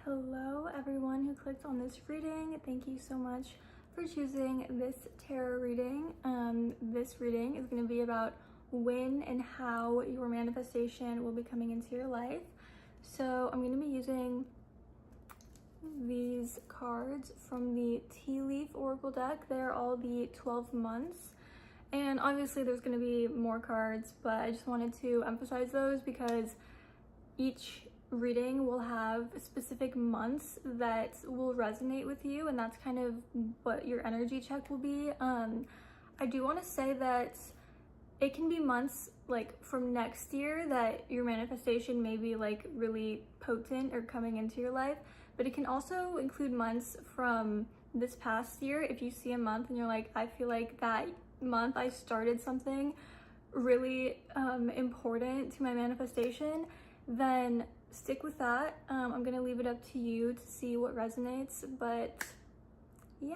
Hello everyone who clicked on this reading. Thank you so much for choosing this tarot reading. This reading is going to be about when and how your manifestation will be coming into your life. So I'm going to be using these cards from the Tea Leaf Oracle deck. They're all the 12 months. And obviously there's going to be more cards, but I just wanted to emphasize those because each reading will have specific months that will resonate with you, and that's kind of what your energy check will be. I do want to say that it can be months like from next year that your manifestation may be like really potent or coming into your life, but it can also include months from this past year. If you see a month and you're like, I feel like that month I started something really important to my manifestation, then stick with that. I'm gonna leave it up to you to see what resonates, but yeah,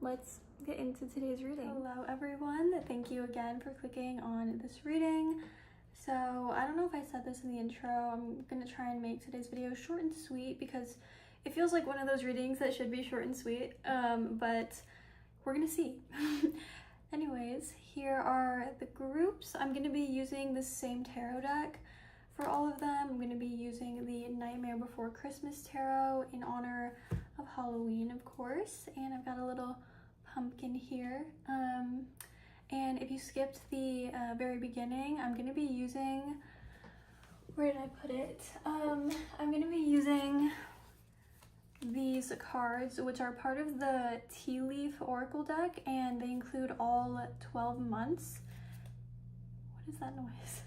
let's get into today's reading. Hello everyone, thank you again for clicking on this reading. So I don't know if I said this in the intro, I'm gonna try and make today's video short and sweet because it feels like one of those readings that should be short and sweet, but we're gonna see. Anyways, here are the groups. I'm gonna be using the same tarot deck for all of them. I'm going to be using the Nightmare Before Christmas tarot in honor of Halloween, of course. And I've got a little pumpkin here. And if you skipped the very beginning, I'm going to be using, where did I put it? I'm going to be using these cards, which are part of the Tea Leaf Oracle deck, and they include all 12 months. What is that noise?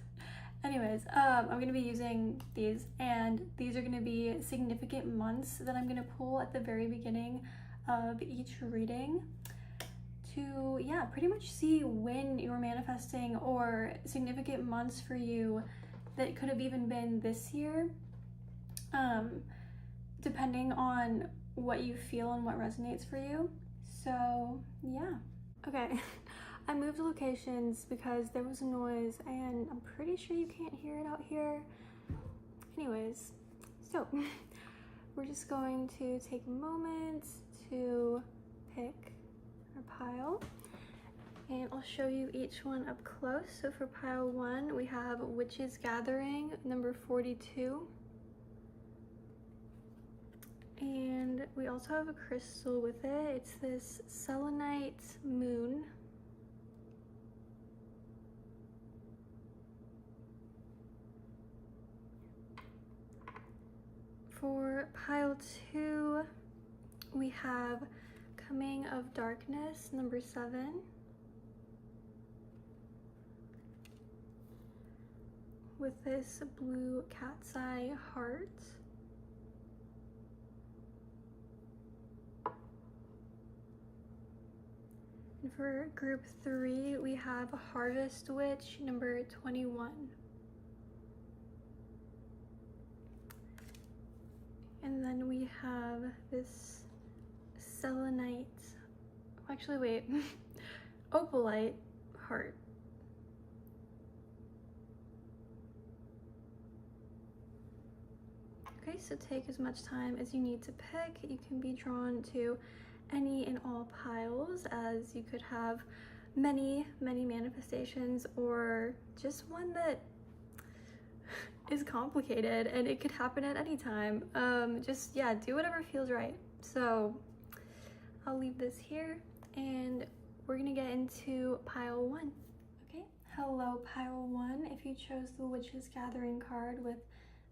Anyways, I'm going to be using these, and these are going to be significant months that I'm going to pull at the very beginning of each reading to, yeah, pretty much see when you're manifesting, or significant months for you that could have even been this year, depending on what you feel and what resonates for you. So, yeah. Okay. I moved locations because there was a noise and I'm pretty sure you can't hear it out here. Anyways, so we're just going to take a moment to pick our pile, and I'll show you each one up close. So for pile 1, we have Witch's Gathering, number 42. And we also have a crystal with it. It's this selenite moon. For pile 2, we have Coming of Darkness, number 7. With this blue cat's eye heart. And for group 3, we have Harvest Witch, number 21. And then we have this selenite, actually wait, opalite heart. Okay, so take as much time as you need to pick. You can be drawn to any and all piles, as you could have many manifestations, or just one that is complicated and it could happen at any time. Just, yeah, do whatever feels right. So I'll leave this here and we're gonna get into pile 1. Okay, hello pile 1. If you chose the Witch's Gathering card with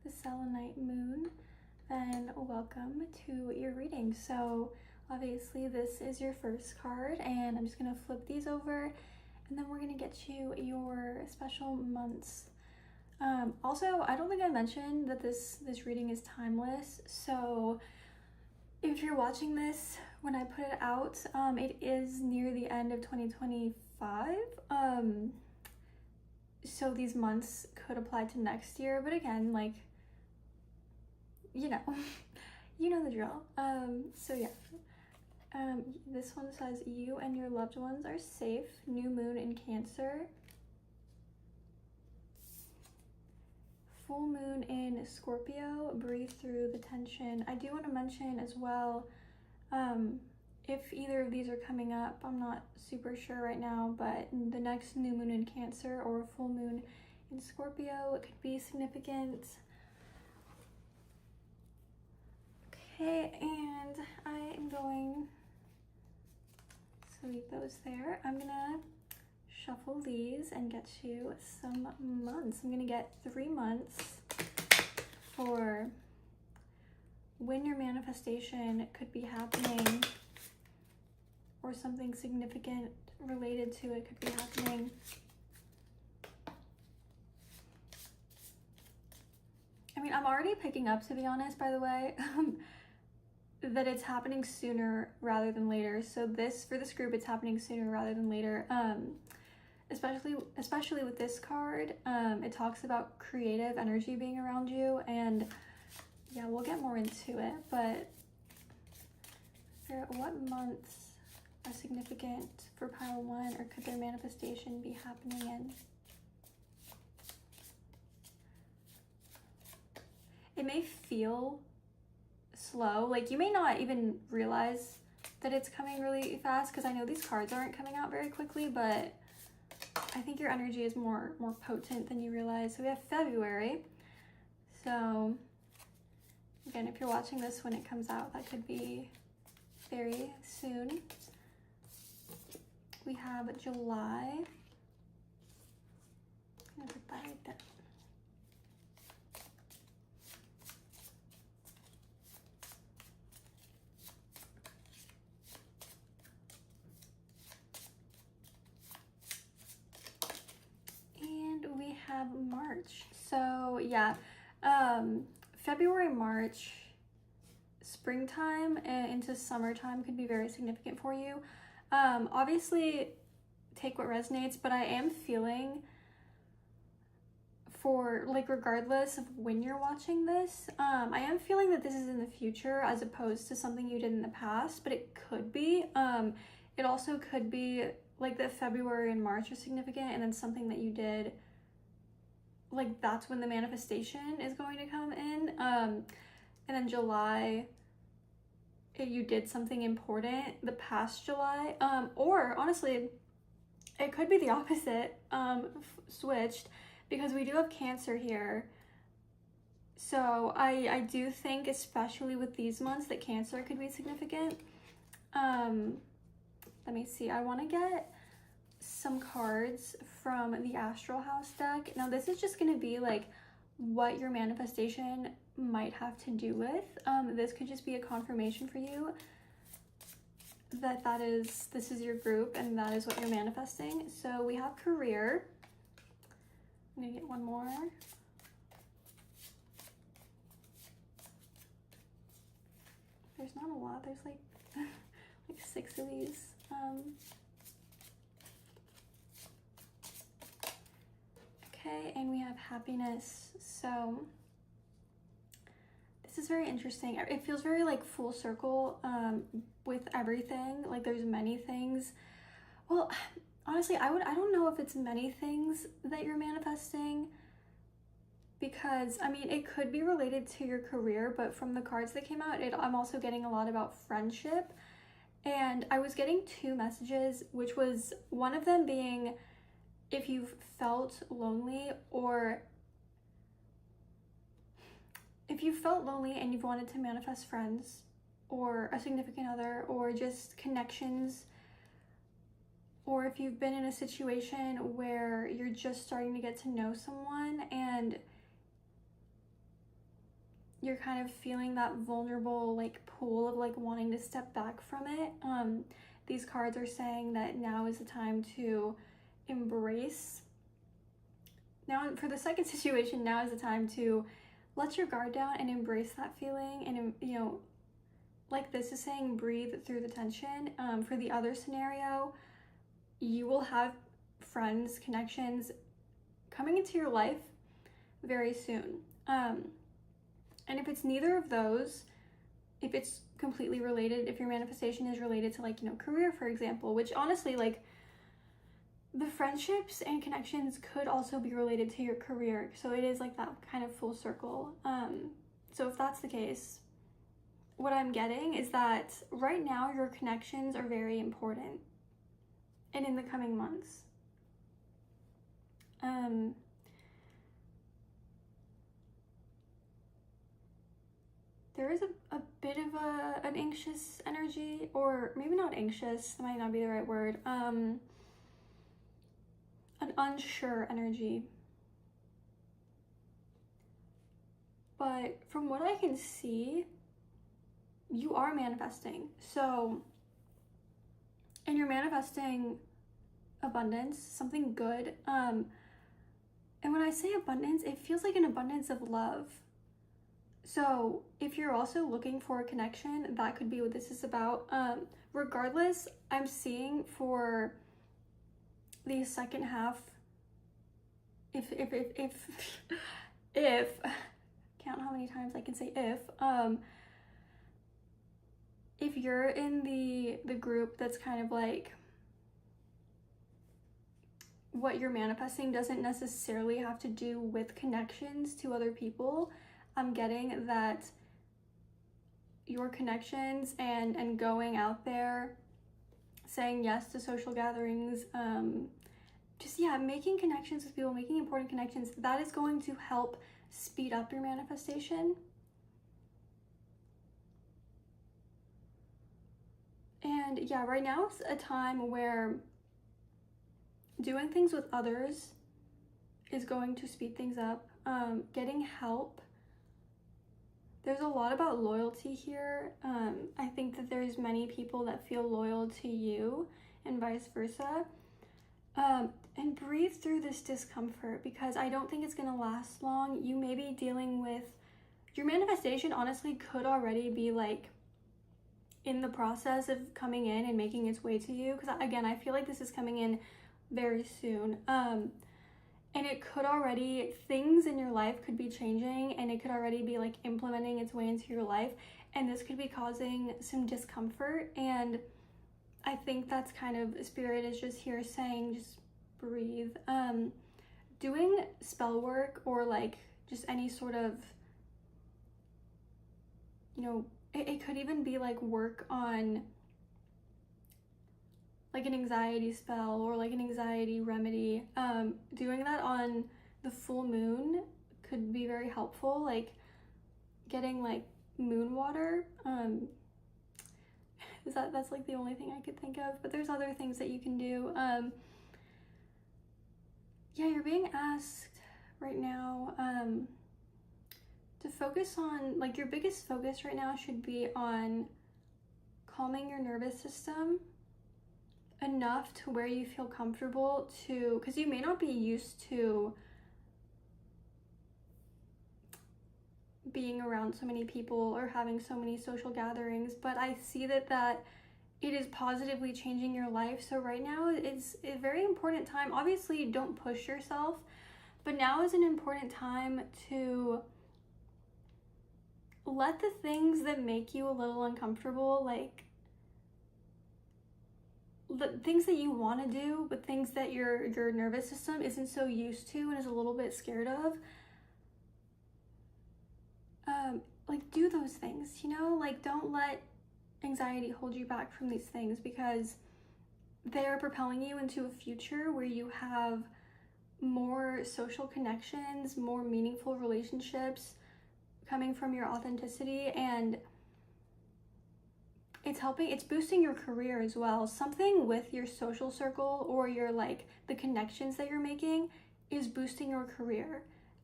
the selenite moon, then welcome to your reading. So obviously this is your first card, and I'm just gonna flip these over, and then we're gonna get you your special months. Also, I don't think I mentioned that this reading is timeless, so if you're watching this when I put it out, it is near the end of 2025, so these months could apply to next year, but again, like, you know, you know the drill. So yeah, this one says you and your loved ones are safe, new moon in Cancer. full moon in Scorpio, breathe through the tension. I do want to mention as well, if either of these are coming up, I'm not super sure right now, but the next new moon in Cancer or a full moon in Scorpio, it could be significant. Okay, and I am going to leave those there. I'm gonna shuffle these and get you some months. I'm gonna get 3 months for when your manifestation could be happening or something significant related to it could be happening. I mean, I'm already picking up, to be honest, by the way, that it's happening sooner rather than later. So for this group, it's happening sooner rather than later. Especially with this card, it talks about creative energy being around you, and yeah, we'll get more into it, but what months are significant for pile 1, or could their manifestation be happening in? It may feel slow, like you may not even realize that it's coming really fast, because I know these cards aren't coming out very quickly, but I think your energy is more potent than you realize. So we have February. So again, if you're watching this when it comes out, that could be very soon. We have July. I'm gonna put that right there. And we have March. So yeah, February, March, springtime and into summertime could be very significant for you. Obviously take what resonates, but I am feeling for, like, regardless of when you're watching this, I am feeling that this is in the future as opposed to something you did in the past, but it could be. It also could be like that February and March are significant, and then something that you did, like that's when the manifestation is going to come in. And then July, you did something important the past July, or honestly, it could be the opposite, switched, because we do have Cancer here. So I do think, especially with these months, that Cancer could be significant. Let me see, I want to get some cards from the Astral House deck. Now this is just going to be like what your manifestation might have to do with. This could just be a confirmation for you that this is your group and that is what you're manifesting. So we have career. I'm gonna get one more. There's not a lot, there's like like 6 of these. Okay, and we have happiness. So this is very interesting. It feels very like full circle with everything. Like there's many things. Well, honestly, I don't know if it's many things that you're manifesting, because I mean, it could be related to your career, but from the cards that came out, I'm also getting a lot about friendship. And I was getting 2 messages, which was one of them being if you've felt lonely, or if you felt lonely and you've wanted to manifest friends or a significant other or just connections, or if you've been in a situation where you're just starting to get to know someone and you're kind of feeling that vulnerable like pool of like wanting to step back from it. These cards are saying that now is the time to embrace. Now for the second situation, now is the time to let your guard down and embrace that feeling. And you know, like this is saying, breathe through the tension. For the other scenario, you will have friends, connections coming into your life very soon. And if it's neither of those, if it's completely related, if your manifestation is related to like, you know, career, for example, which honestly, like the friendships and connections could also be related to your career. So it is like that kind of full circle. So if that's the case, what I'm getting is that right now your connections are very important, and in the coming months. There is a bit of an anxious energy, or maybe not anxious, that might not be the right word. An unsure energy. But from what I can see, you are manifesting. So, and you're manifesting abundance, something good. And when I say abundance, it feels like an abundance of love. So if you're also looking for a connection, that could be what this is about. Regardless, I'm seeing for the second half, if count how many times I can say if you're in the group that's kind of like, what you're manifesting doesn't necessarily have to do with connections to other people. I'm getting that your connections and going out there, saying yes to social gatherings, making connections with people, making important connections, that is going to help speed up your manifestation. And yeah, right now it's a time where doing things with others is going to speed things up. Getting help. There's a lot about loyalty here. I think that there's many people that feel loyal to you and vice versa. And breathe through this discomfort, because I don't think it's going to last long. You may be dealing with, your manifestation honestly could already be like in the process of coming in and making its way to you. Because again, I feel like this is coming in very soon. And it could already, things in your life could be changing, and it could already be like implementing its way into your life, and this could be causing some discomfort. And I think that's kind of, Spirit is just here saying, just breathe. Doing spell work, or like just any sort of, it could even be like work on like an anxiety spell or like an anxiety remedy. Doing that on the full moon could be very helpful, like getting like moon water. That's like the only thing I could think of, but there's other things that you can do. You're being asked right now to focus on, like, your biggest focus right now should be on calming your nervous system enough to where you feel comfortable to, because you may not be used to being around so many people or having so many social gatherings, but I see that it is positively changing your life. So right now it's a very important time. Obviously, don't push yourself, but now is an important time to let the things that make you a little uncomfortable, like the things that you want to do, but things that your nervous system isn't so used to and is a little bit scared of, like, do those things, like, don't let anxiety hold you back from these things, because they're propelling you into a future where you have more social connections, more meaningful relationships coming from your authenticity, and it's boosting your career as well. Something with your social circle or your, like, the connections that you're making is boosting your career.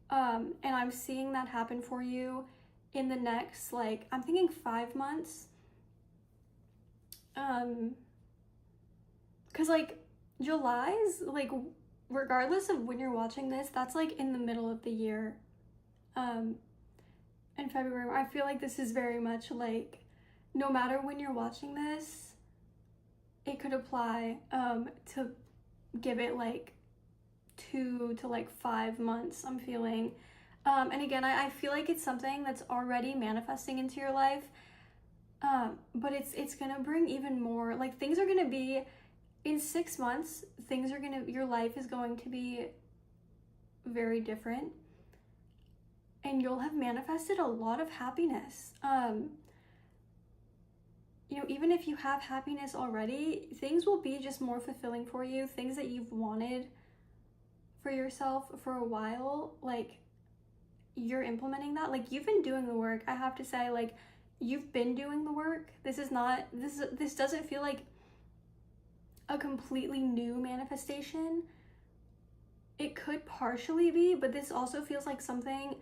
And I'm seeing that happen for you in the next, like, I'm thinking 5 months. Because, like, July's, like, regardless of when you're watching this, that's, like, in the middle of the year. And February, I feel like this is very much, like, no matter when you're watching this, it could apply to give it, like, 2 to, like, 5 months, I'm feeling. And again, I feel like it's something that's already manifesting into your life, but it's gonna bring even more, like, things are gonna be in 6 months, your life is going to be very different, and you'll have manifested a lot of happiness. You know, even if you have happiness already, things will be just more fulfilling for you. Things that you've wanted for yourself for a while, like, you're implementing that. Like, you've been doing the work. I have to say, like, you've been doing the work. This doesn't feel like a completely new manifestation. It could partially be, but this also feels like something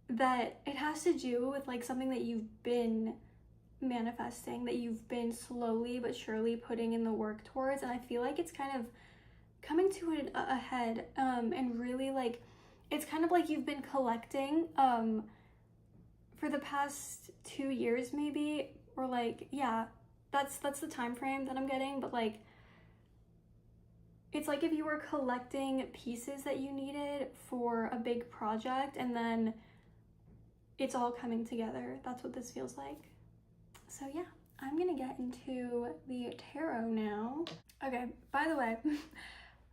that it has to do with, like, something that you've been manifesting, that you've been slowly but surely putting in the work towards. And I feel like it's kind of coming to a head, and really, like, it's kind of like you've been collecting for the past 2 years maybe, or like, yeah, that's the time frame that I'm getting. But like, it's like if you were collecting pieces that you needed for a big project, and then it's all coming together. That's what this feels like. So yeah, I'm gonna get into the tarot now. Okay, by the way,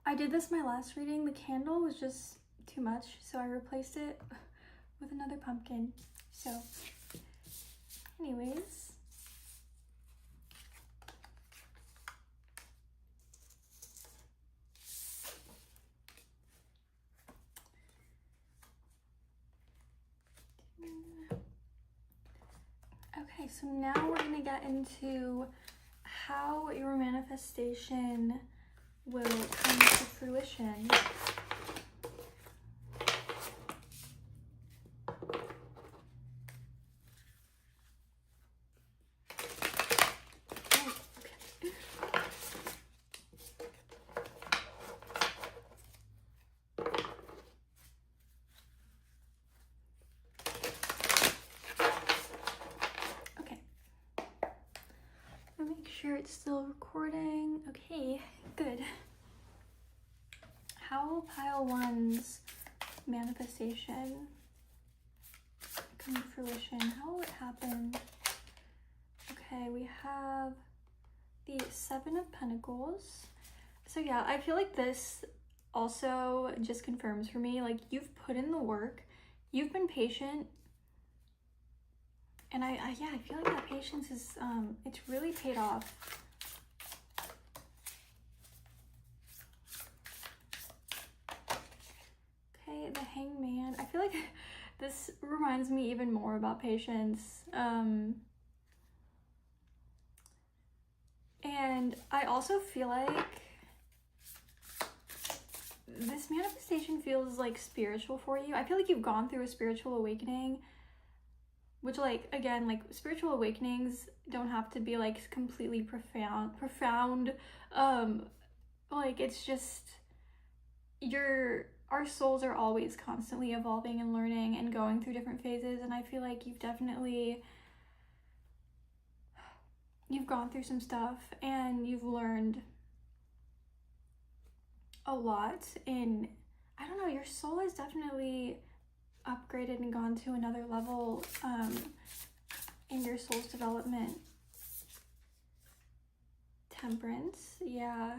I did this my last reading. The candle was just too much, so I replaced it with another pumpkin. So anyways, okay, so now we're gonna get into how your manifestation will come to fruition. Make sure it's still recording. Okay, good. How will pile one's manifestation come to fruition? How will it happen? Okay, we have the 7 of Pentacles. So yeah, I feel like this also just confirms for me, like, you've put in the work, you've been patient, and I feel like that patience is, it's really paid off. Okay, the Hangman. I feel like this reminds me even more about patience. And I also feel like this manifestation feels like spiritual for you. I feel like you've gone through a spiritual awakening, which, like, again, like, spiritual awakenings don't have to be like completely profound. Like, it's just, our souls are always constantly evolving and learning and going through different phases, and I feel like you've gone through some stuff and you've learned a lot. And I don't know, your soul has definitely upgraded and gone to another level in your soul's development. Temperance, yeah.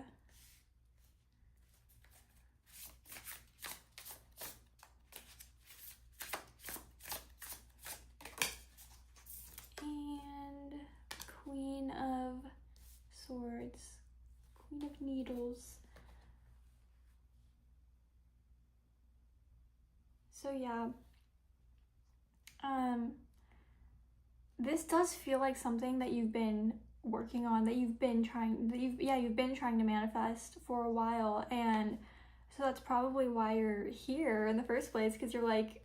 And Queen of Swords, Queen of Needles. So yeah, this does feel like something that you've been working on, that you've been trying to manifest for a while, and so that's probably why you're here in the first place, because you're like,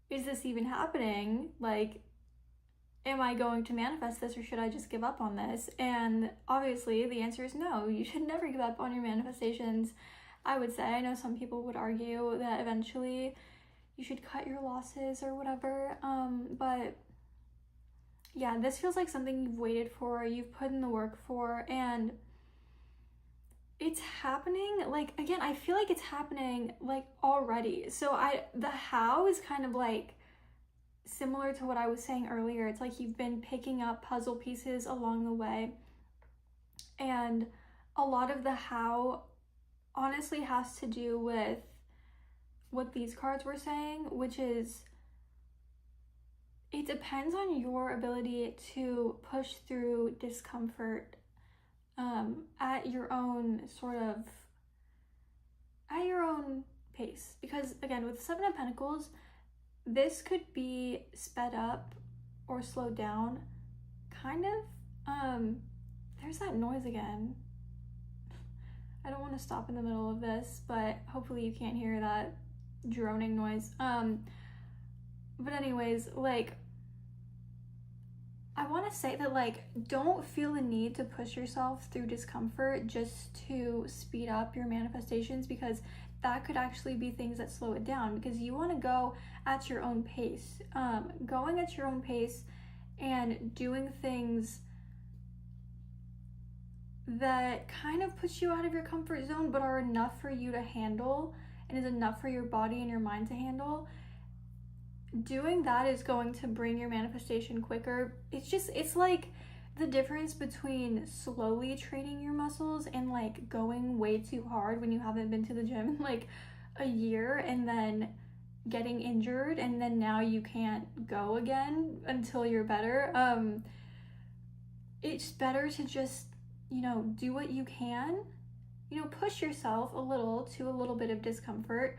is this even happening? Like, am I going to manifest this, or should I just give up on this? And obviously the answer is no. You should never give up on your manifestations, I would say. I know some people would argue that eventually you should cut your losses or whatever, but yeah, this feels like something you've waited for, you've put in the work for, and it's happening. Like, again, I feel like it's happening like already. So the how is kind of like similar to what I was saying earlier. It's like you've been picking up puzzle pieces along the way, and a lot of the how honestly has to do with what these cards were saying, which is it depends on your ability to push through discomfort at your own pace. Because again, with Seven of Pentacles, this could be sped up or slowed down, kind of. There's that noise again. I don't want to stop in the middle of this, but hopefully you can't hear that droning noise. But anyways, like, I want to say that, like, don't feel the need to push yourself through discomfort just to speed up your manifestations, because that could actually be things that slow it down, because you want to go at your own pace. Going at your own pace and doing things that kind of push you out of your comfort zone but are enough for you to handle and is enough for your body and your mind to handle, doing that is going to bring your manifestation quicker. It's like the difference between slowly training your muscles and like going way too hard when you haven't been to the gym in like a year and then getting injured and then now you can't go again until you're better. It's better to just, do what you can, push yourself a little bit of discomfort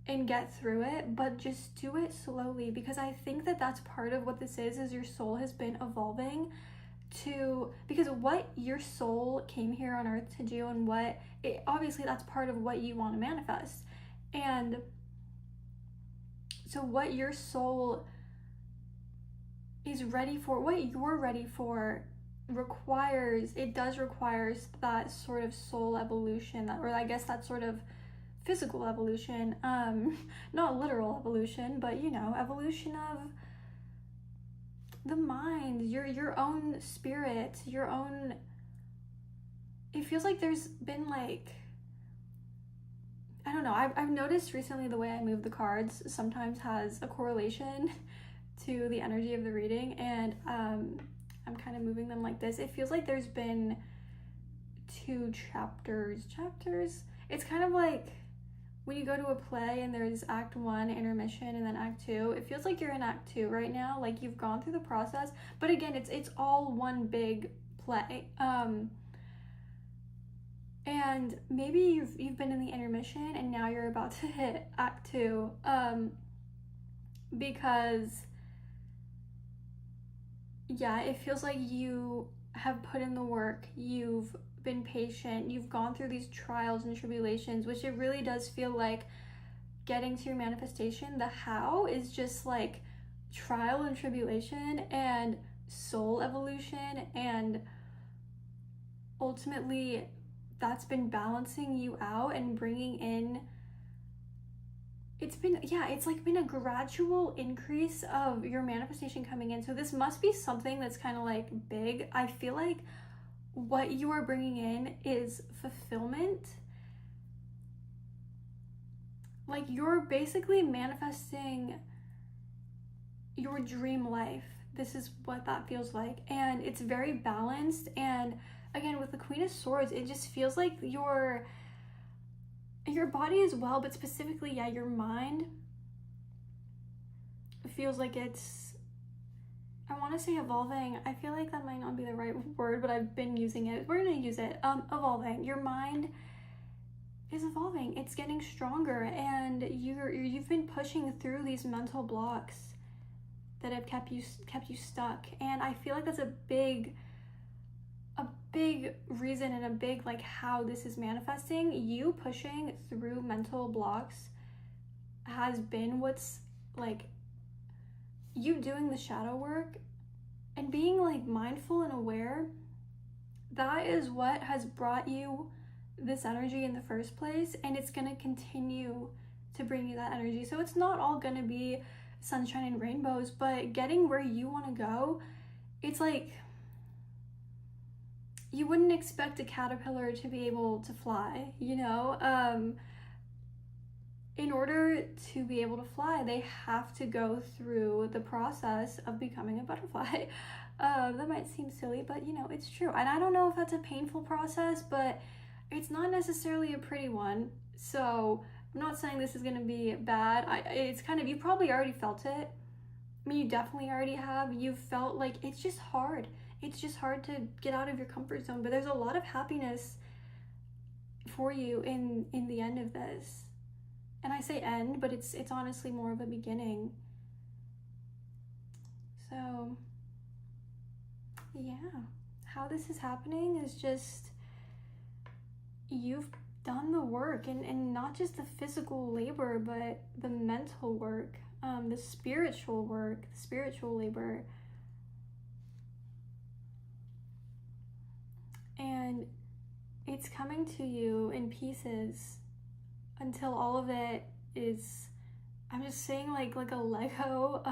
and get through it, but just do it slowly, because I think that that's part of what this is your soul has been evolving to, because what your soul came here on earth to do and obviously that's part of what you want to manifest. And so what your soul is ready for, what you're ready for, requires that sort of soul evolution, or I guess that sort of physical evolution, not literal evolution, but evolution of the mind, your own spirit, your own. It feels like there's been like, I don't know, I've noticed recently the way I move the cards sometimes has a correlation to the energy of the reading, and I'm kind of moving them like this. It feels like there's been 2 chapters. It's kind of like when you go to a play and there's act 1 intermission and then act 2, it feels like you're in act 2 right now, like you've gone through the process, but again, it's all one big play. And maybe you've been in the intermission and now you're about to hit act 2, because it feels like you have put in the work, you've been patient, you've gone through these trials and tribulations, which it really does feel like getting to your manifestation. The how is just like trial and tribulation and soul evolution, and ultimately that's been balancing you out and bringing in. It's been a gradual increase of your manifestation coming in. So this must be something that's kind of like big. I feel like what you are bringing in is fulfillment. Like you're basically manifesting your dream life. This is what that feels like. And it's very balanced. And again, with the Queen of Swords, it just feels like your body as well, but specifically, your mind feels like it's, I want to say evolving. I feel like that might not be the right word, but I've been using it. We're going to use it. Evolving. Your mind is evolving. It's getting stronger, and you've been pushing through these mental blocks that have kept you stuck. And I feel like that's a big reason and a big like how this is manifesting. You pushing through mental blocks has been what's like you doing the shadow work and being like mindful and aware. That is what has brought you this energy in the first place, and it's going to continue to bring you that energy. So it's not all going to be sunshine and rainbows, but getting where you want to go, it's like you wouldn't expect a caterpillar to be able to fly, in order to be able to fly, they have to go through the process of becoming a butterfly. That might seem silly, but you know, it's true. And I don't know if that's a painful process, but it's not necessarily a pretty one. So I'm not saying this is gonna be bad. It's kind of, you probably already felt it. I mean, you definitely already have. You've felt like it's just hard. It's just hard to get out of your comfort zone, but there's a lot of happiness for you in the end of this. And I say end, but it's honestly more of a beginning. So yeah, how this is happening is just, you've done the work, and not just the physical labor, but the mental work, the spiritual work, the spiritual labor. And it's coming to you in pieces until all of it is, I'm just saying, like a Lego,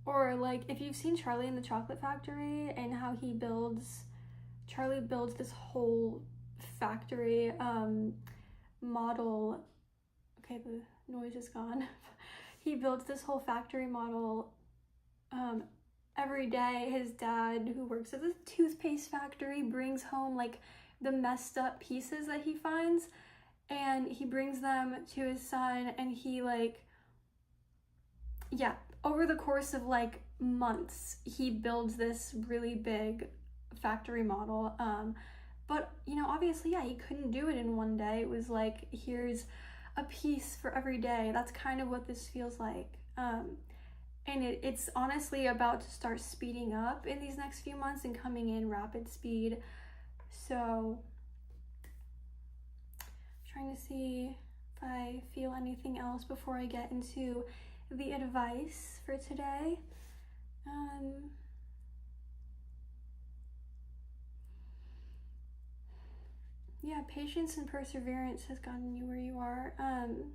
or like if you've seen Charlie and the Chocolate Factory and how Charlie builds this whole factory model. Okay, the noise is gone. He builds this whole factory model every day. His dad, who works at the toothpaste factory, brings home like the messed up pieces that he finds, and he brings them to his son, and he over the course of like months, he builds this really big factory model. But you know, obviously, yeah, he couldn't do it in one day. It was like, here's a piece for every day. That's kind of what this feels like. And it's honestly about to start speeding up in these next few months and coming in rapid speed. So I'm trying to see if I feel anything else before I get into the advice for today. Yeah, patience and perseverance has gotten you where you are. I'm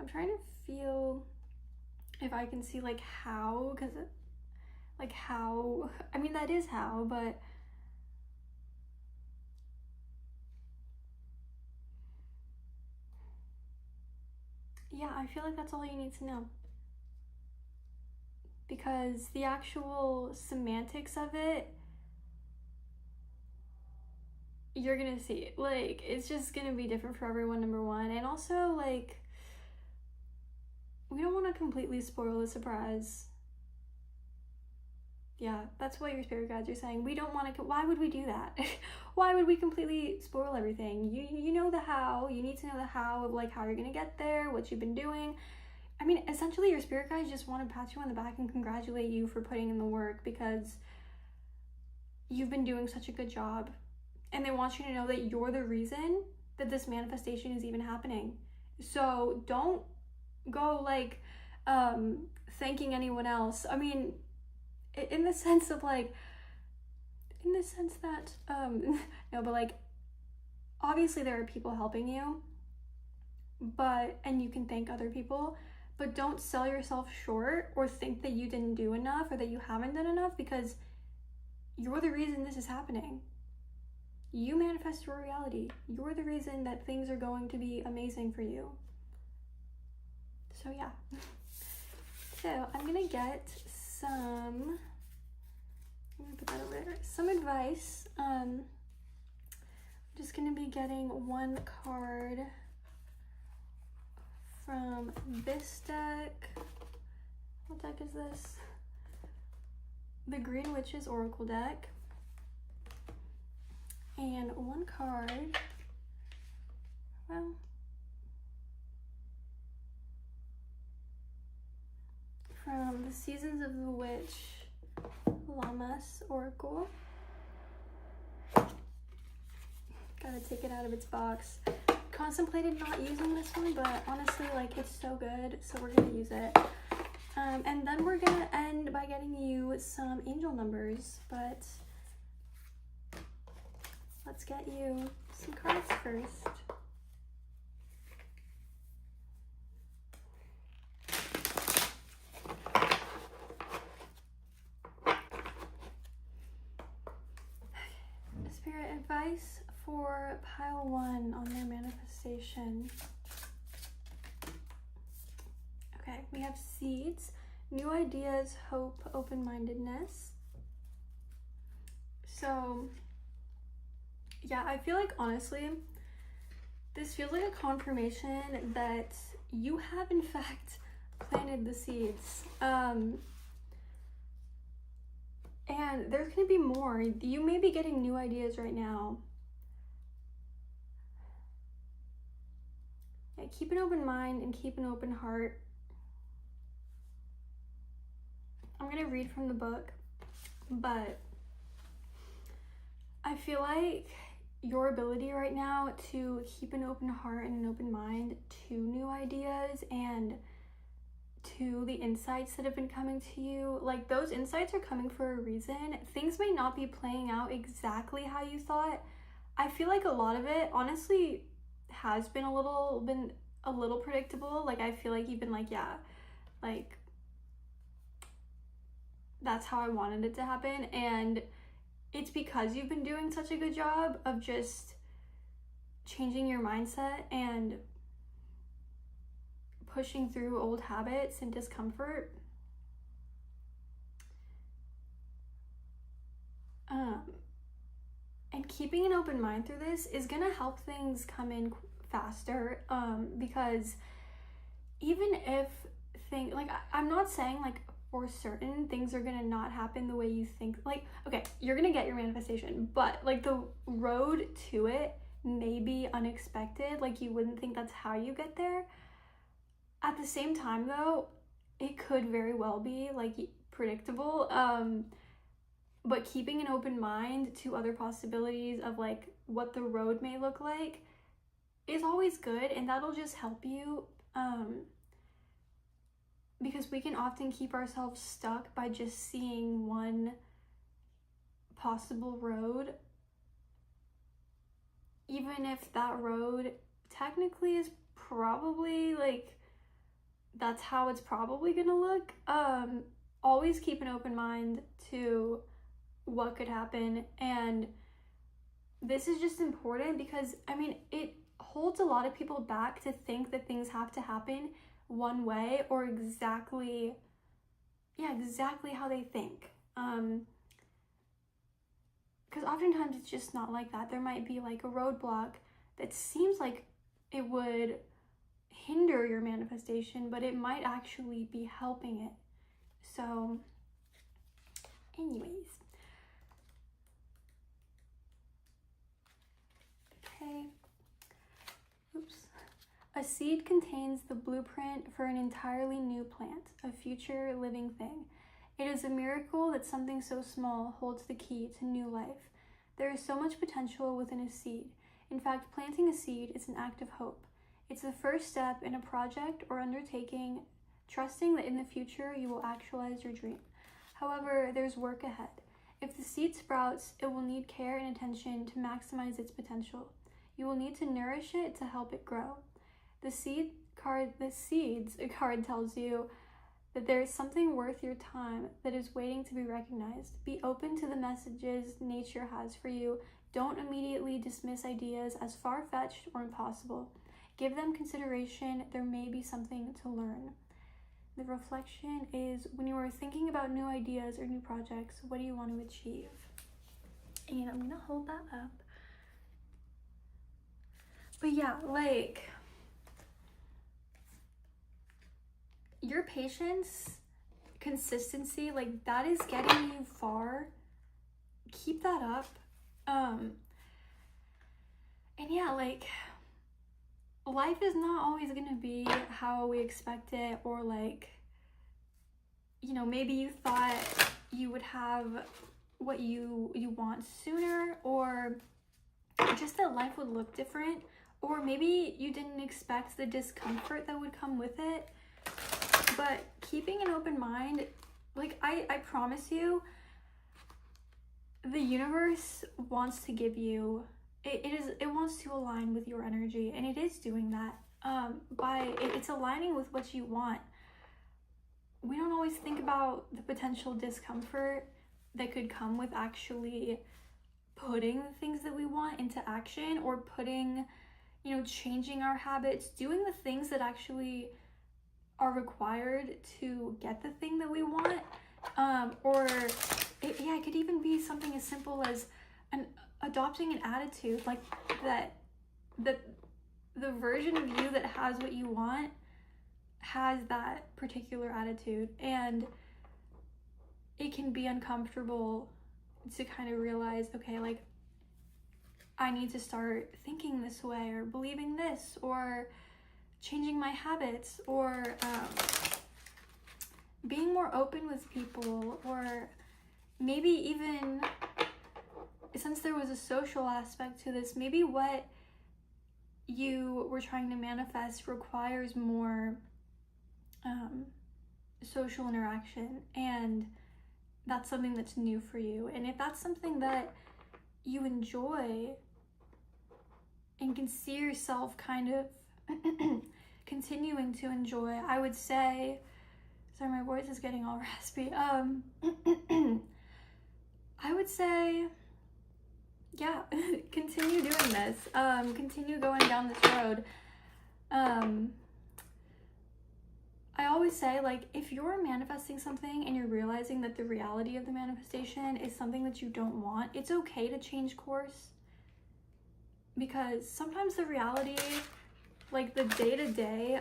trying to feel if I can see like how, because like how, I mean, that is how, but yeah, I feel like that's all you need to know. Because the actual semantics of it, you're gonna see it. Like, it's just gonna be different for everyone, number one. And also, like, we don't want to completely spoil the surprise. Yeah, that's what your spirit guides are saying. We don't want to, why would we do that? Why would we completely spoil everything? You know the how. You need to know the how of like how you're gonna get there, what you've been doing. I mean, essentially your spirit guides just want to pat you on the back and congratulate you for putting in the work, because you've been doing such a good job. And they want you to know that you're the reason that this manifestation is even happening. So don't go like thanking anyone else. I mean, in the sense of like, in the sense that no, but like, obviously there are people helping you, but, and you can thank other people, but don't sell yourself short or think that you didn't do enough or that you haven't done enough, because you're the reason this is happening. You manifest your reality. You're the reason that things are going to be amazing for you. So yeah. So I'm gonna get some, I'm gonna put that over there, some advice. I'm just gonna be getting one card from this deck. What deck is this? The Green Witch's Oracle deck. And one card, well, from the Seasons of the Witch Lammas Oracle. Gotta take it out of its box. Contemplated not using this one, but honestly, like, it's so good, so we're gonna use it. And then we're gonna end by getting you some angel numbers, but let's get you some cards first. advice for pile 1 on their manifestation. Okay, we have seeds, new ideas, hope, open-mindedness. So yeah, I feel like honestly, this feels like a confirmation that you have in fact planted the seeds. And there's gonna be more. You may be getting new ideas right now. Yeah, keep an open mind and keep an open heart. I'm gonna read from the book, but I feel like your ability right now to keep an open heart and an open mind to new ideas and to the insights that have been coming to you, like those insights are coming for a reason. Things may not be playing out exactly how you thought. I feel like a lot of it honestly has been a little predictable. Like I feel like you've been like, yeah, like that's how I wanted it to happen. And it's because you've been doing such a good job of just changing your mindset and pushing through old habits and discomfort. And keeping an open mind through this is gonna help things come in faster, because even if I'm not saying like for certain things are gonna not happen the way you think. Like, okay, you're gonna get your manifestation, but like the road to it may be unexpected. Like you wouldn't think that's how you get there. At the same time though, it could very well be like predictable. But keeping an open mind to other possibilities of like what the road may look like is always good, and that'll just help you. Because we can often keep ourselves stuck by just seeing one possible road, even if that road technically is probably like, that's how it's probably gonna look. Always keep an open mind to what could happen. And this is just important because, I mean, it holds a lot of people back to think that things have to happen one way or exactly how they think. Because oftentimes it's just not like that. There might be like a roadblock that seems like it would hinder your manifestation, but it might actually be helping it. So anyways, okay, oops. A seed contains the blueprint for an entirely new plant, a future living thing. It is a miracle that something so small holds the key to new life. There is so much potential within a seed. In fact, planting a seed is an act of hope. It's the first step in a project or undertaking, trusting that in the future you will actualize your dream. However, there's work ahead. If the seed sprouts, it will need care and attention to maximize its potential. You will need to nourish it to help it grow. The seeds card tells you that there is something worth your time that is waiting to be recognized. Be open to the messages nature has for you. Don't immediately dismiss ideas as far-fetched or impossible. Give them consideration. There may be something to learn. The reflection is, when you are thinking about new ideas or new projects, what do you want to achieve? And I'm gonna hold that up. But yeah, like, your patience, consistency, like that is getting you far. Keep that up. And yeah, like, life is not always gonna be how we expect it, or like, you know, maybe you thought you would have what you want sooner, or just that life would look different, or maybe you didn't expect the discomfort that would come with it. But keeping an open mind, like I promise you, the universe wants to give you, it wants to align with your energy, and it is doing that. It's aligning with what you want. We don't always think about the potential discomfort that could come with actually putting the things that we want into action, or putting, you know, changing our habits, doing the things that actually are required to get the thing that we want. Or it could even be something as simple as adopting an attitude like that the version of you that has what you want has that particular attitude, and it can be uncomfortable to kind of realize, okay, like, I need to start thinking this way, or believing this, or changing my habits, or being more open with people, or maybe even, since there was a social aspect to this, maybe what you were trying to manifest requires more social interaction, and that's something that's new for you. And if that's something that you enjoy and can see yourself kind of continuing to enjoy, I would say, sorry, my voice is getting all raspy. I would say, yeah, continue doing this. Continue going down this road. I always say, like, if you're manifesting something and you're realizing that the reality of the manifestation is something that you don't want, it's okay to change course. Because sometimes the reality, like the day-to-day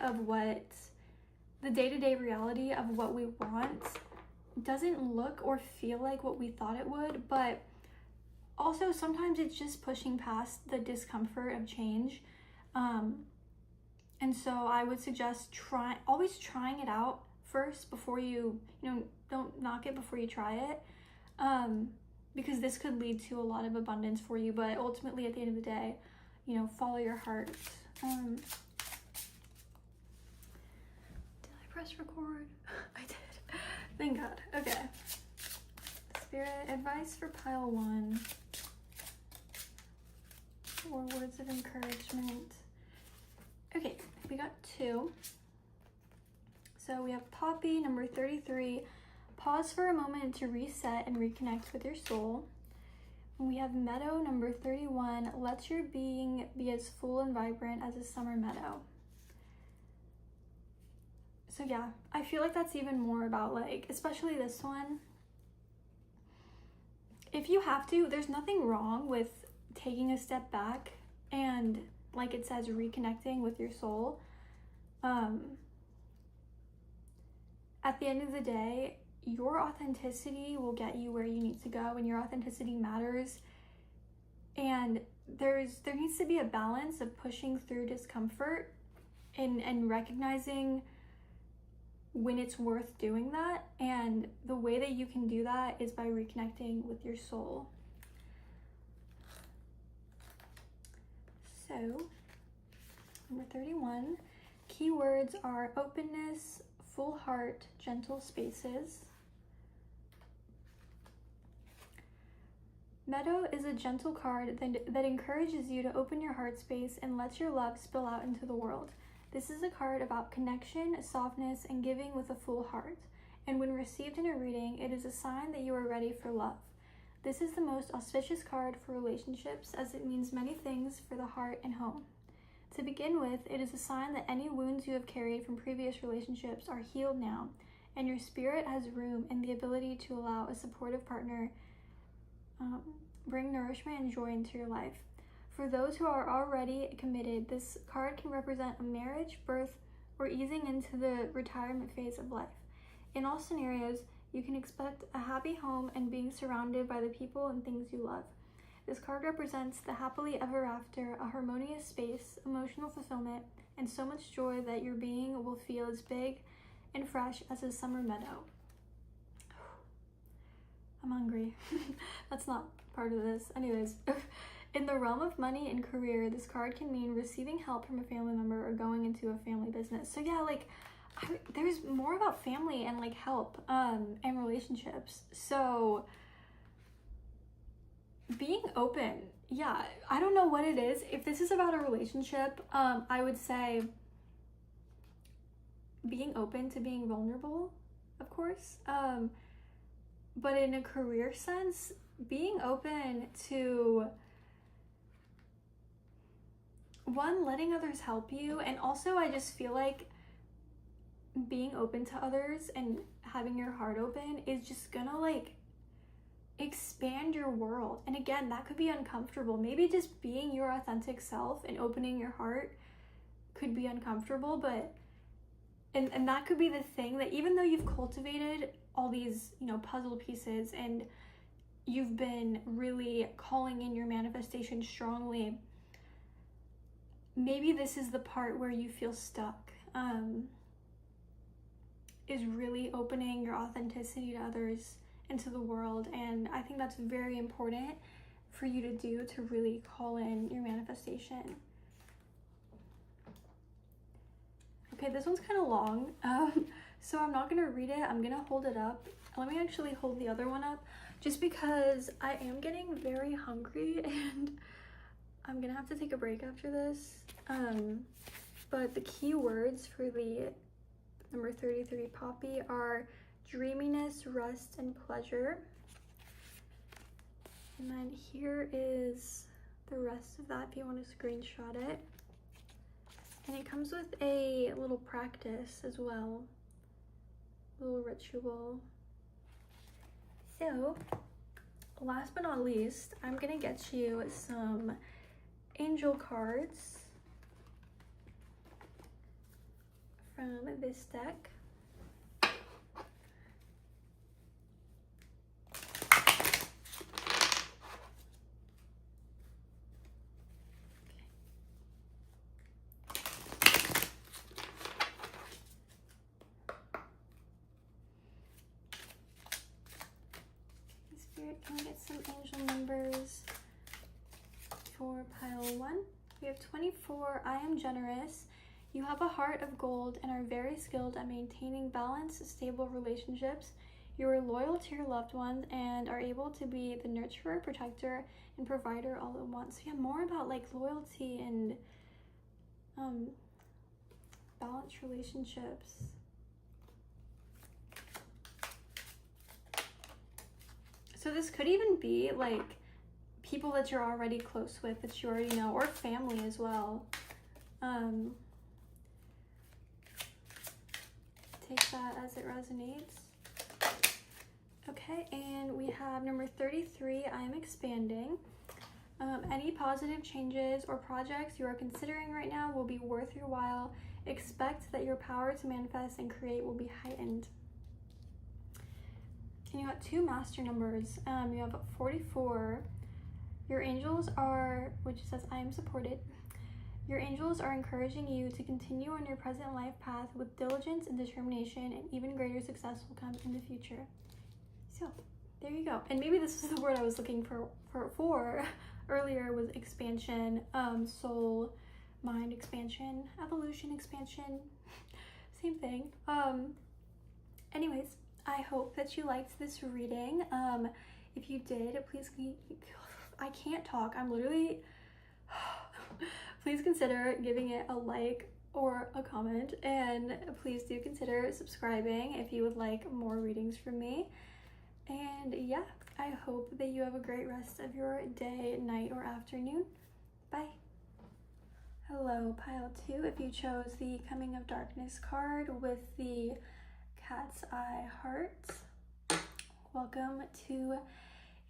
reality of what we want doesn't look or feel like what we thought it would. But also sometimes it's just pushing past the discomfort of change. And so I would suggest always trying it out first before you don't knock it before you try it. Because this could lead to a lot of abundance for you, but ultimately at the end of the day, you know, follow your heart. Did I press record? I did. Thank God. Okay. Spirit advice for pile 1. Or words of encouragement. Okay, we got 2. So we have Poppy, number 33. Pause for a moment to reset and reconnect with your soul. We have Meadow, number 31. Let your being be as full and vibrant as a summer meadow. So yeah, I feel like that's even more about, like, especially this one. If you have to, there's nothing wrong with taking a step back and, like it says, reconnecting with your soul. At the end of the day, your authenticity will get you where you need to go, and your authenticity matters. And there needs to be a balance of pushing through discomfort and recognizing when it's worth doing that. And the way that you can do that is by reconnecting with your soul. So, number 31, keywords are openness, full heart, gentle spaces. Meadow is a gentle card that encourages you to open your heart space and let your love spill out into the world. This is a card about connection, softness, and giving with a full heart. And when received in a reading, it is a sign that you are ready for love. This is the most auspicious card for relationships, as it means many things for the heart and home. To begin with, it is a sign that any wounds you have carried from previous relationships are healed now, and your spirit has room and the ability to allow a supportive partner bring nourishment and joy into your life. For those who are already committed, this card can represent a marriage, birth, or easing into the retirement phase of life. In all scenarios, you can expect a happy home and being surrounded by the people and things you love. This card represents the happily ever after, a harmonious space, emotional fulfillment, and so much joy that your being will feel as big and fresh as a summer meadow. I'm hungry. That's not part of this. Anyways, in the realm of money and career, this card can mean receiving help from a family member or going into a family business. So yeah, like, there's more about family and, like, help and relationships. So being open, yeah, I don't know what it is. If this is about a relationship, I would say being open to being vulnerable, of course. But in a career sense, being open to, one, letting others help you, and also I just feel like being open to others and having your heart open is just gonna like expand your world. And again, that could be uncomfortable. Maybe just being your authentic self and opening your heart could be uncomfortable, but and that could be the thing, that even though you've cultivated all these, you know, puzzle pieces and you've been really calling in your manifestation strongly, maybe this is the part where you feel stuck, is really opening your authenticity to others and to the world. And I think that's very important for you to do, to really call in your manifestation. Okay, this one's kind of long, so I'm not gonna read it. I'm gonna hold it up. Let me actually hold the other one up, just because I am getting very hungry and I'm gonna have to take a break after this. But the key words for the number 33 poppy are dreaminess, rest, and pleasure. And then here is the rest of that if you want to screenshot it. And it comes with a little practice as well, a little ritual. So, last but not least, I'm gonna get you some angel cards from this deck. Spirit, can I get some angel numbers for pile 1? We have 24. I am generous. You have a heart of gold and are very skilled at maintaining balanced, stable relationships. You are loyal to your loved ones and are able to be the nurturer, protector, and provider all at once. So yeah, more about like loyalty and balanced relationships. So this could even be like people that you're already close with, that you already know, or family as well. Take that as it resonates. Okay, and we have number 33, I am expanding. Any positive changes or projects you are considering right now will be worth your while. Expect that your power to manifest and create will be heightened. And you got 2 master numbers. You have 44. Your angels are, which says I am supported. Your angels are encouraging you to continue on your present life path with diligence and determination, and even greater success will come in the future. So there you go. And maybe this is the word I was looking for earlier, was expansion, soul, mind expansion, evolution expansion, same thing. Anyways, I hope that you liked this reading. If you did, please, I can't talk. I'm literally, please consider giving it a like or a comment, and please do consider subscribing if you would like more readings from me. And yeah, I hope that you have a great rest of your day, night, or afternoon. Bye. Hello, pile 2. If you chose the Coming of Darkness card with the Cat's Eye heart, welcome to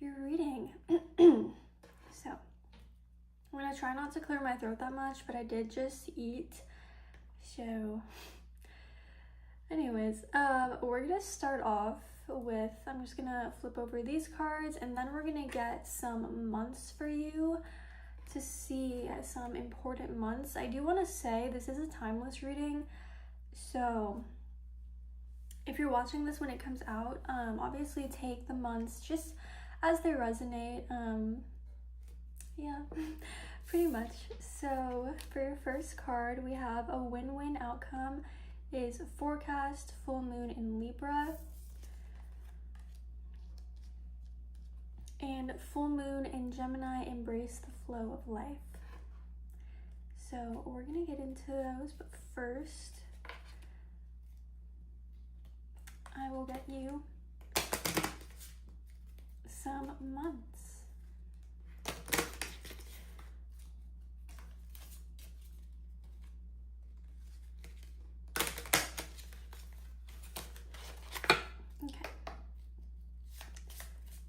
your reading. So, I'm gonna try not to clear my throat that much, but I did just eat. So, anyways, we're gonna start off with, I'm just gonna flip over these cards, and then we're gonna get some months for you to see some important months. I do want to say this is a timeless reading, so if you're watching this when it comes out, obviously take the months just as they resonate. Yeah, pretty much. So for your first card, we have a win-win outcome is forecast, full moon in Libra, and full moon in Gemini, embrace the flow of life. So we're gonna get into those, but first I will get you some months.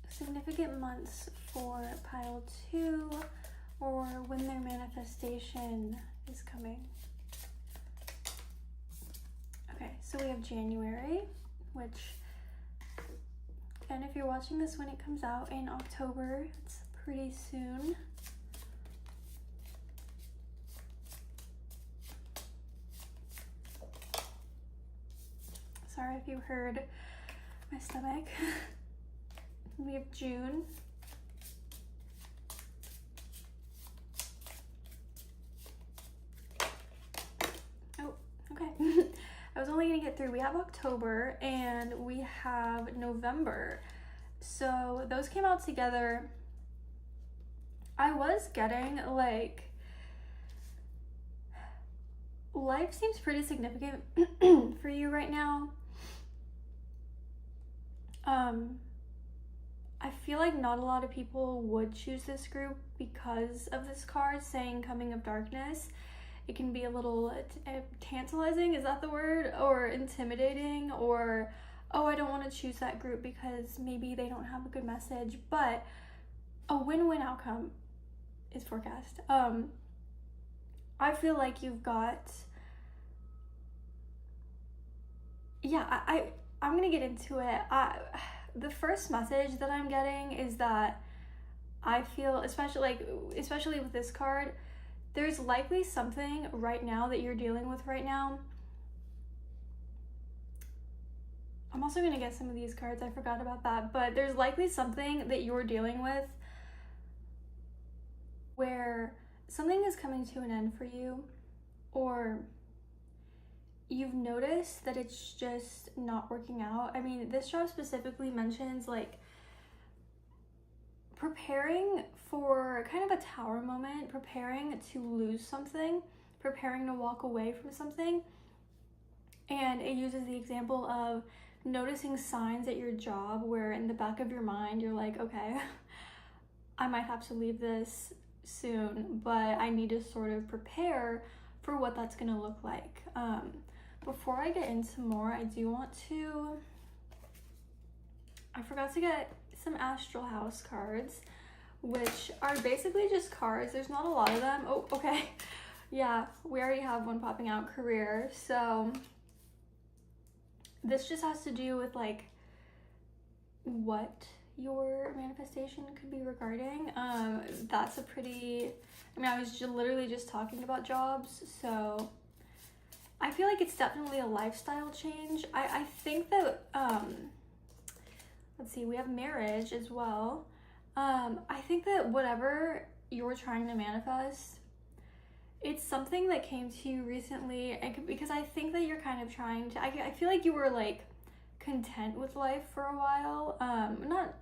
Significant months for pile 2, or when their manifestation is coming. Okay, so we have January, which, and if you're watching this when it comes out in October, it's pretty soon. Sorry if you heard my stomach. We have June. Oh, okay. I was only gonna get through. We have October and we have November. So those came out together. I was getting like, life seems pretty significant for you right now. I feel like not a lot of people would choose this group because of this card saying coming of darkness. It can be a little tantalizing, is that the word? Or intimidating, or, oh, I don't want to choose that group because maybe they don't have a good message, but a win-win outcome is forecast. I feel like you've got, yeah, I'm gonna get into it. The first message that I'm getting is that I feel, especially with this card, there's likely something right now that you're dealing with right now. I'm also gonna get some of these cards, I forgot about that, but there's likely something that you're dealing with where something is coming to an end for you, or you've noticed that it's just not working out. I mean, this job specifically mentions like preparing for kind of a tower moment, preparing to lose something, preparing to walk away from something. And it uses the example of noticing signs at your job where in the back of your mind, you're like, okay, I might have to leave this soon, but I need to sort of prepare for what that's gonna look like. Before I get into more, I do want to, I forgot to get some Astral House cards, which are basically just cards. There's not a lot of them. Oh, okay. Yeah, we already have one popping out, career. So this just has to do with like what your manifestation could be regarding. That's a pretty, I mean, I was literally just talking about jobs, so I feel like it's definitely a lifestyle change. I think that, let's see, we have marriage as well. I think that whatever you're trying to manifest, it's something that came to you recently, because I think that you're kind of trying to, I feel like you were like content with life for a while. Not,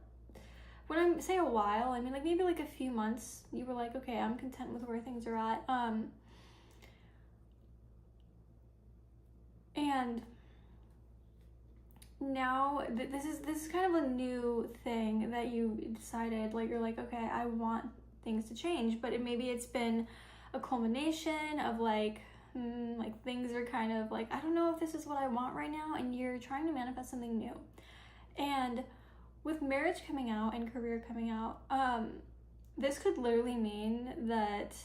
when I say a while, I mean like maybe like a few months, you were like, okay, I'm content with where things are at. And now this is kind of a new thing that you decided, like you're like, okay, I want things to change, but maybe it's been a culmination of like things are kind of like, I don't know if this is what I want right now, and you're trying to manifest something new. And with marriage coming out and career coming out, this could literally mean that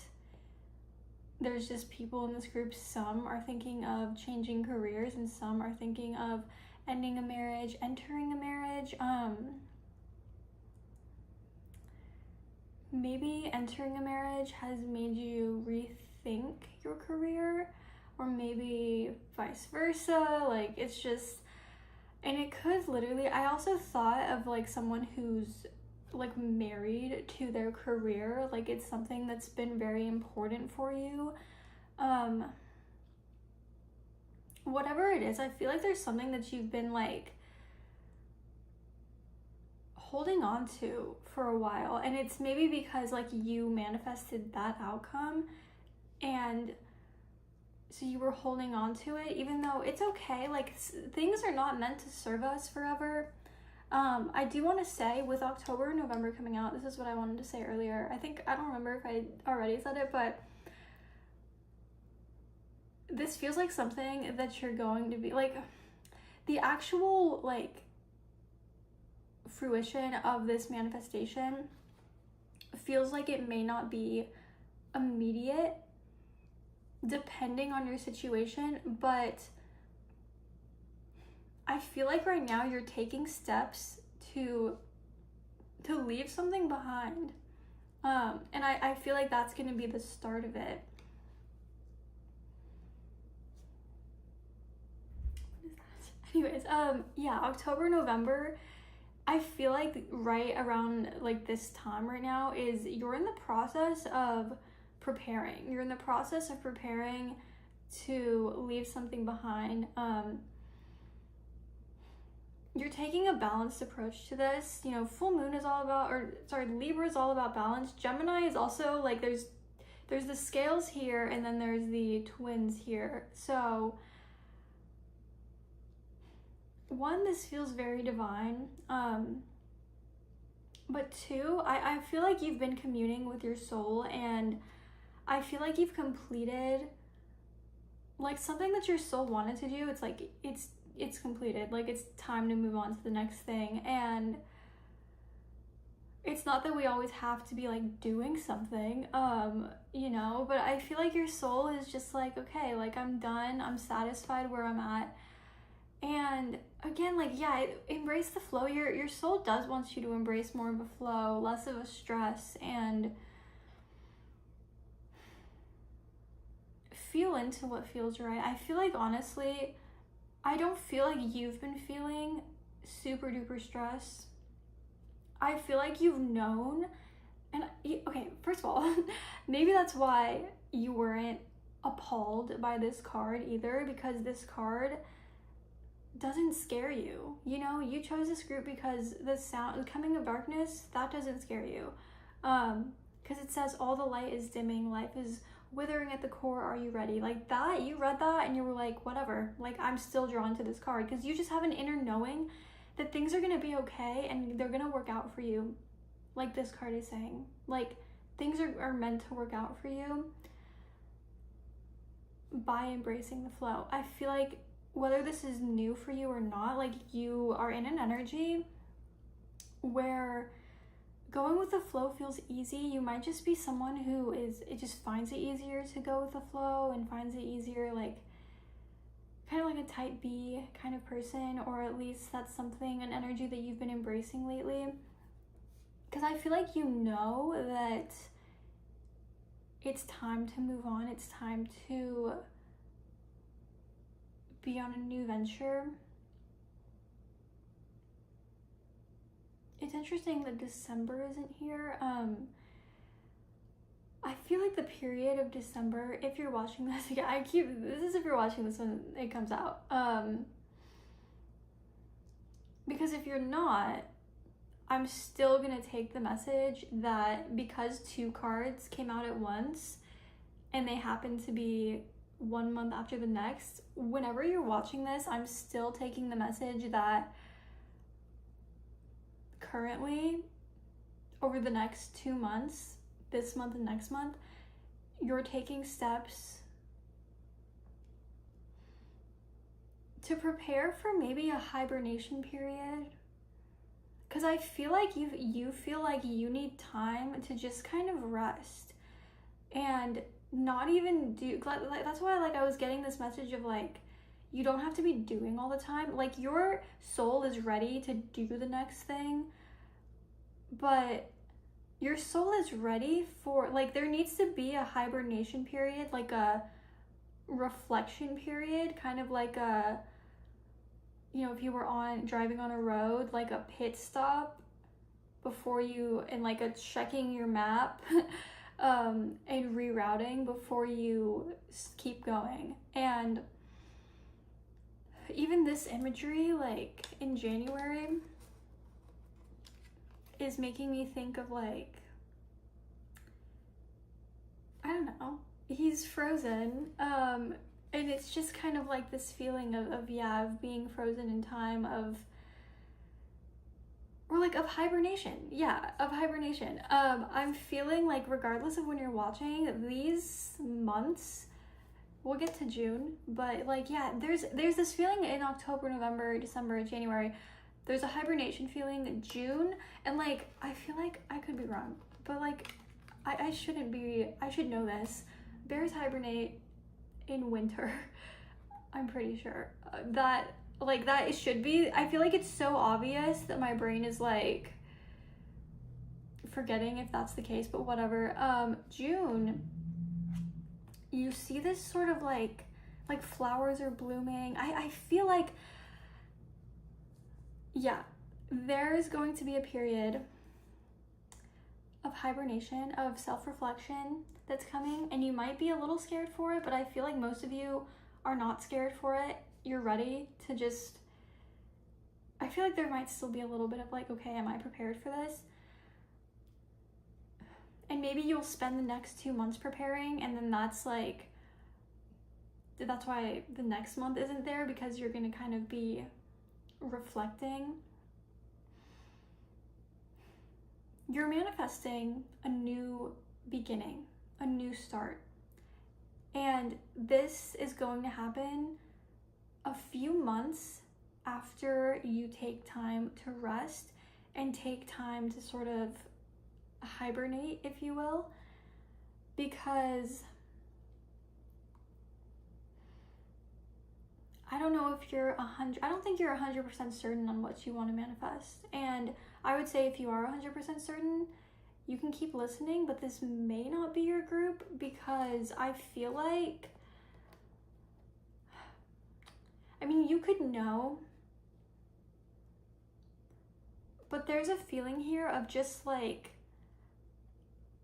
there's just people in this group, some are thinking of changing careers and some are thinking of ending a marriage, entering a marriage. Maybe entering a marriage has made you rethink your career, or maybe vice versa. Like it's just, and it could literally, I also thought of like someone who's like married to their career, like it's something that's been very important for you. Whatever it is, I feel like there's something that you've been like holding on to for a while, and it's maybe because like you manifested that outcome, and so you were holding on to it, even though it's okay, like things are not meant to serve us forever. I do want to say, with October and November coming out, this is what I wanted to say earlier. I don't remember if I already said it, but this feels like something that you're going to be, like, the actual, like, fruition of this manifestation feels like it may not be immediate depending on your situation, but I feel like right now you're taking steps to leave something behind, and I feel like that's going to be the start of it. What is that? Anyways, yeah, October, November, I feel like right around like this time right now is you're in the process of preparing. You're in the process of preparing to leave something behind. You're taking a balanced approach to this. You know, full moon is all about, Libra is all about balance. Gemini is also like, there's the scales here and then there's the twins here. So one, this feels very divine. But two, I feel like you've been communing with your soul, and I feel like you've completed like something that your soul wanted to do. It's like, it's completed. Like, it's time to move on to the next thing. And it's not that we always have to be like doing something, you know, but I feel like your soul is just like, okay, like, I'm done. I'm satisfied where I'm at. And again, like, yeah, embrace the flow. Your soul does want you to embrace more of a flow, less of a stress, and feel into what feels right. I feel like, honestly, I don't feel like you've been feeling super duper stress. I feel like you've known, and okay, first of all, maybe that's why you weren't appalled by this card either, because this card doesn't scare you. You know, you chose this group because the coming of darkness, that doesn't scare you. Because it says all the light is dimming, life is withering at the core, are you ready? Like that, you read that and you were like, whatever, like, I'm still drawn to this card, because you just have an inner knowing that things are gonna be okay and they're gonna work out for you. Like this card is saying, like, things are meant to work out for you by embracing the flow. I feel like whether this is new for you or not, like, you are in an energy where going with the flow feels easy. You might just be someone who it just finds it easier to go with the flow and finds it easier, like, kind of like a type B kind of person, or at least that's something, an energy that you've been embracing lately. Because I feel like you know that it's time to move on. It's time to be on a new venture. It's interesting that December isn't here. I feel like the period of December, if you're watching this, yeah, this is if you're watching this when it comes out. Because if you're not, I'm still gonna take the message that because two cards came out at once and they happen to be 1 month after the next, whenever you're watching this, I'm still taking the message that currently, over the next 2 months, this month and next month, you're taking steps to prepare for maybe a hibernation period. Because I feel like you feel like you need time to just kind of rest and not even do, like, that's why, like, I was getting this message of, like, you don't have to be doing all the time. Like, your soul is ready to do the next thing, but your soul is ready for, like, there needs to be a hibernation period, like a reflection period, kind of like a, you know, if you were driving on a road, like a pit stop before you, and like a checking your map and rerouting before you keep going. And even this imagery, like, in January, is making me think of, like, I don't know, he's frozen, and it's just kind of like this feeling of being frozen in time, of or like of hibernation. Yeah, of hibernation. I'm feeling like regardless of when you're watching, these months, we'll get to June, but like, yeah, there's this feeling in October, November, December, January. There's a hibernation feeling June, and like, I feel like I could be wrong, but like, I shouldn't be, I should know this. Bears hibernate in winter. I'm pretty sure that it should be. I feel like it's so obvious that my brain is like forgetting if that's the case, but whatever. June, you see this sort of like flowers are blooming. I feel like, yeah, there is going to be a period of hibernation, of self-reflection that's coming, and you might be a little scared for it, but I feel like most of you are not scared for it. You're ready to just, I feel like there might still be a little bit of like, okay, am I prepared for this? And maybe you'll spend the next 2 months preparing, and then that's why the next month isn't there, because you're gonna kind of be reflecting. You're manifesting a new beginning, a new start. And this is going to happen a few months after you take time to rest and take time to sort of hibernate, if you will, because I don't know if you're I don't think you're 100% certain on what you want to manifest. And I would say if you are 100% certain, you can keep listening, but this may not be your group, because I feel like, I mean, you could know, but there's a feeling here of just like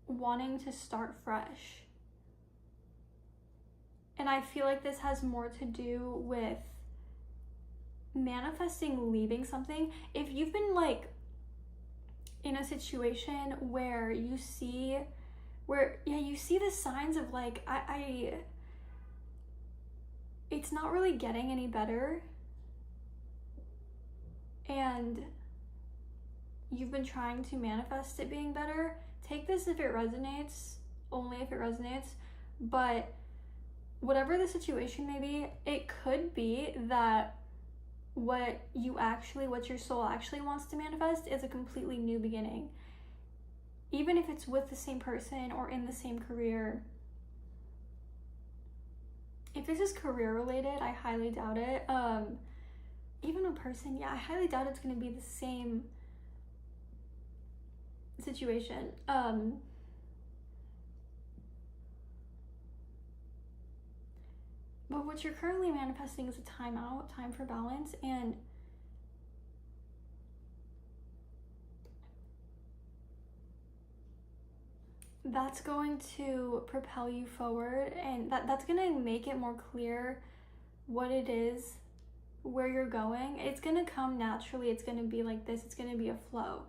wanting to start fresh. And I feel like this has more to do with manifesting leaving something. If you've been like in a situation where you see the signs of like, it's not really getting any better, and you've been trying to manifest it being better, take this if it resonates, only if it resonates. But whatever the situation may be, it could be that what your soul actually wants to manifest is a completely new beginning. Even if it's with the same person or in the same career. If this is career related, I highly doubt it. Even a person, yeah, I highly doubt it's going to be the same situation. But what you're currently manifesting is a time out, time for balance, and that's going to propel you forward, and that's going to make it more clear what it is, where you're going. It's going to come naturally. It's going to be like this. It's going to be a flow.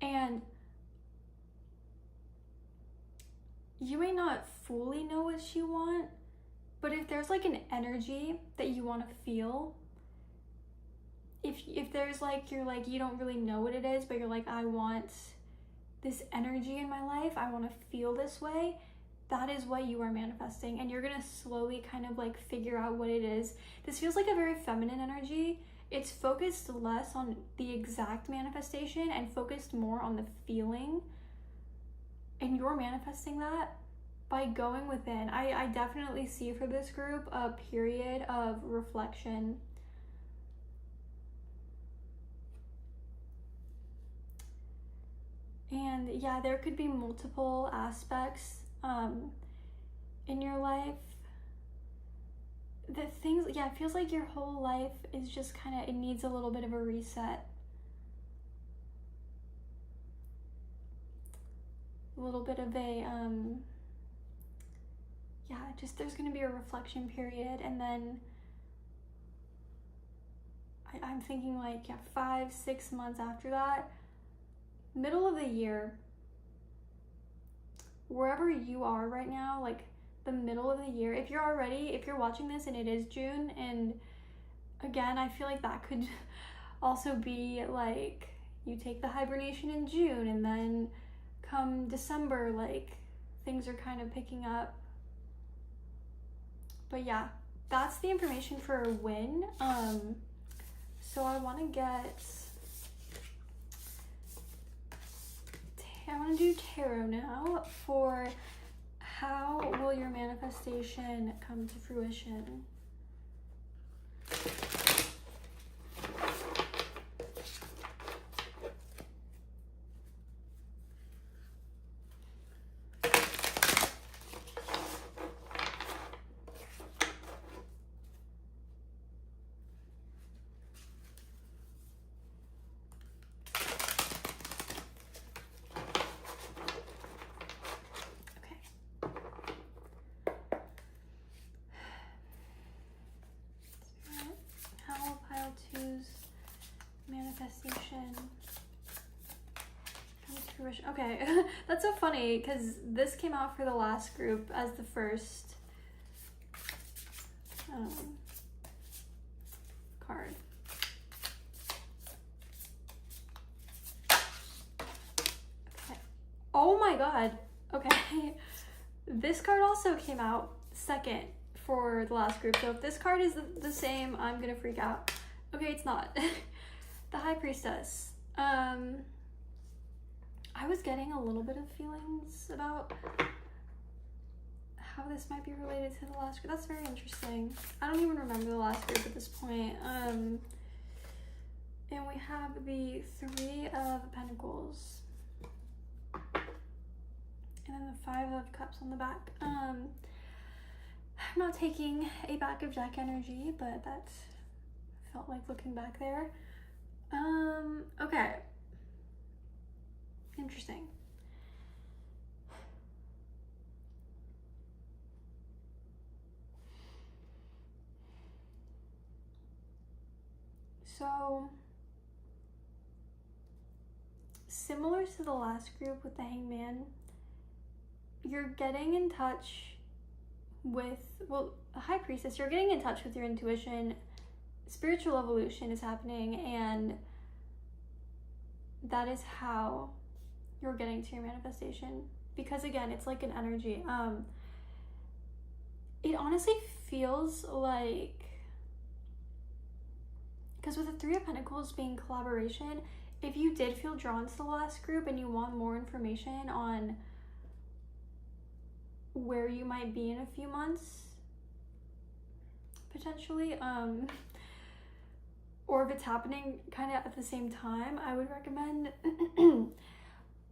And you may not fully know what you want, but if there's like an energy that you want to feel, if there's like, you don't really know what it is, but you're like, I want this energy in my life, I want to feel this way, that is what you are manifesting. And you're going to slowly kind of like figure out what it is. This feels like a very feminine energy. It's focused less on the exact manifestation and focused more on the feeling. And you're manifesting that by going within. I definitely see for this group a period of reflection. And yeah, there could be multiple aspects in your life. The things, yeah, it feels like your whole life is just kind of, it needs a little bit of a reset. A little bit of a, yeah, just there's going to be a reflection period, and then I'm thinking like, yeah, 5-6 months after that, middle of the year, wherever you are right now, like the middle of the year, if you're watching this and it is June, and again, I feel like that could also be like you take the hibernation in June, and then come December, like, things are kind of picking up. But yeah, that's the information for when. So I want to do tarot now for how will your manifestation come to fruition. Manifestation comes to fruition. Okay, that's so funny because this came out for the last group as the first card. Okay. Oh my god. Okay. This card also came out second for the last group. So if this card is the same, I'm gonna freak out. Okay, it's not. The High Priestess. I was getting a little bit of feelings about how this might be related to the last group. That's very interesting. I don't even remember the last group at this point. And we have the Three of Pentacles. And then the Five of Cups on the back. I'm not taking a back of deck energy, but that felt like looking back there. Okay. Interesting. So, similar to the last group with the Hangman, you're getting in touch with, well, a High Priestess, you're getting in touch with your intuition. Spiritual evolution is happening, and that is how you're getting to your manifestation. Because again, it's like an energy. It honestly feels like, because with the Three of Pentacles being collaboration, if you did feel drawn to the last group and you want more information on where you might be in a few months, potentially, or if it's happening kind of at the same time, I would recommend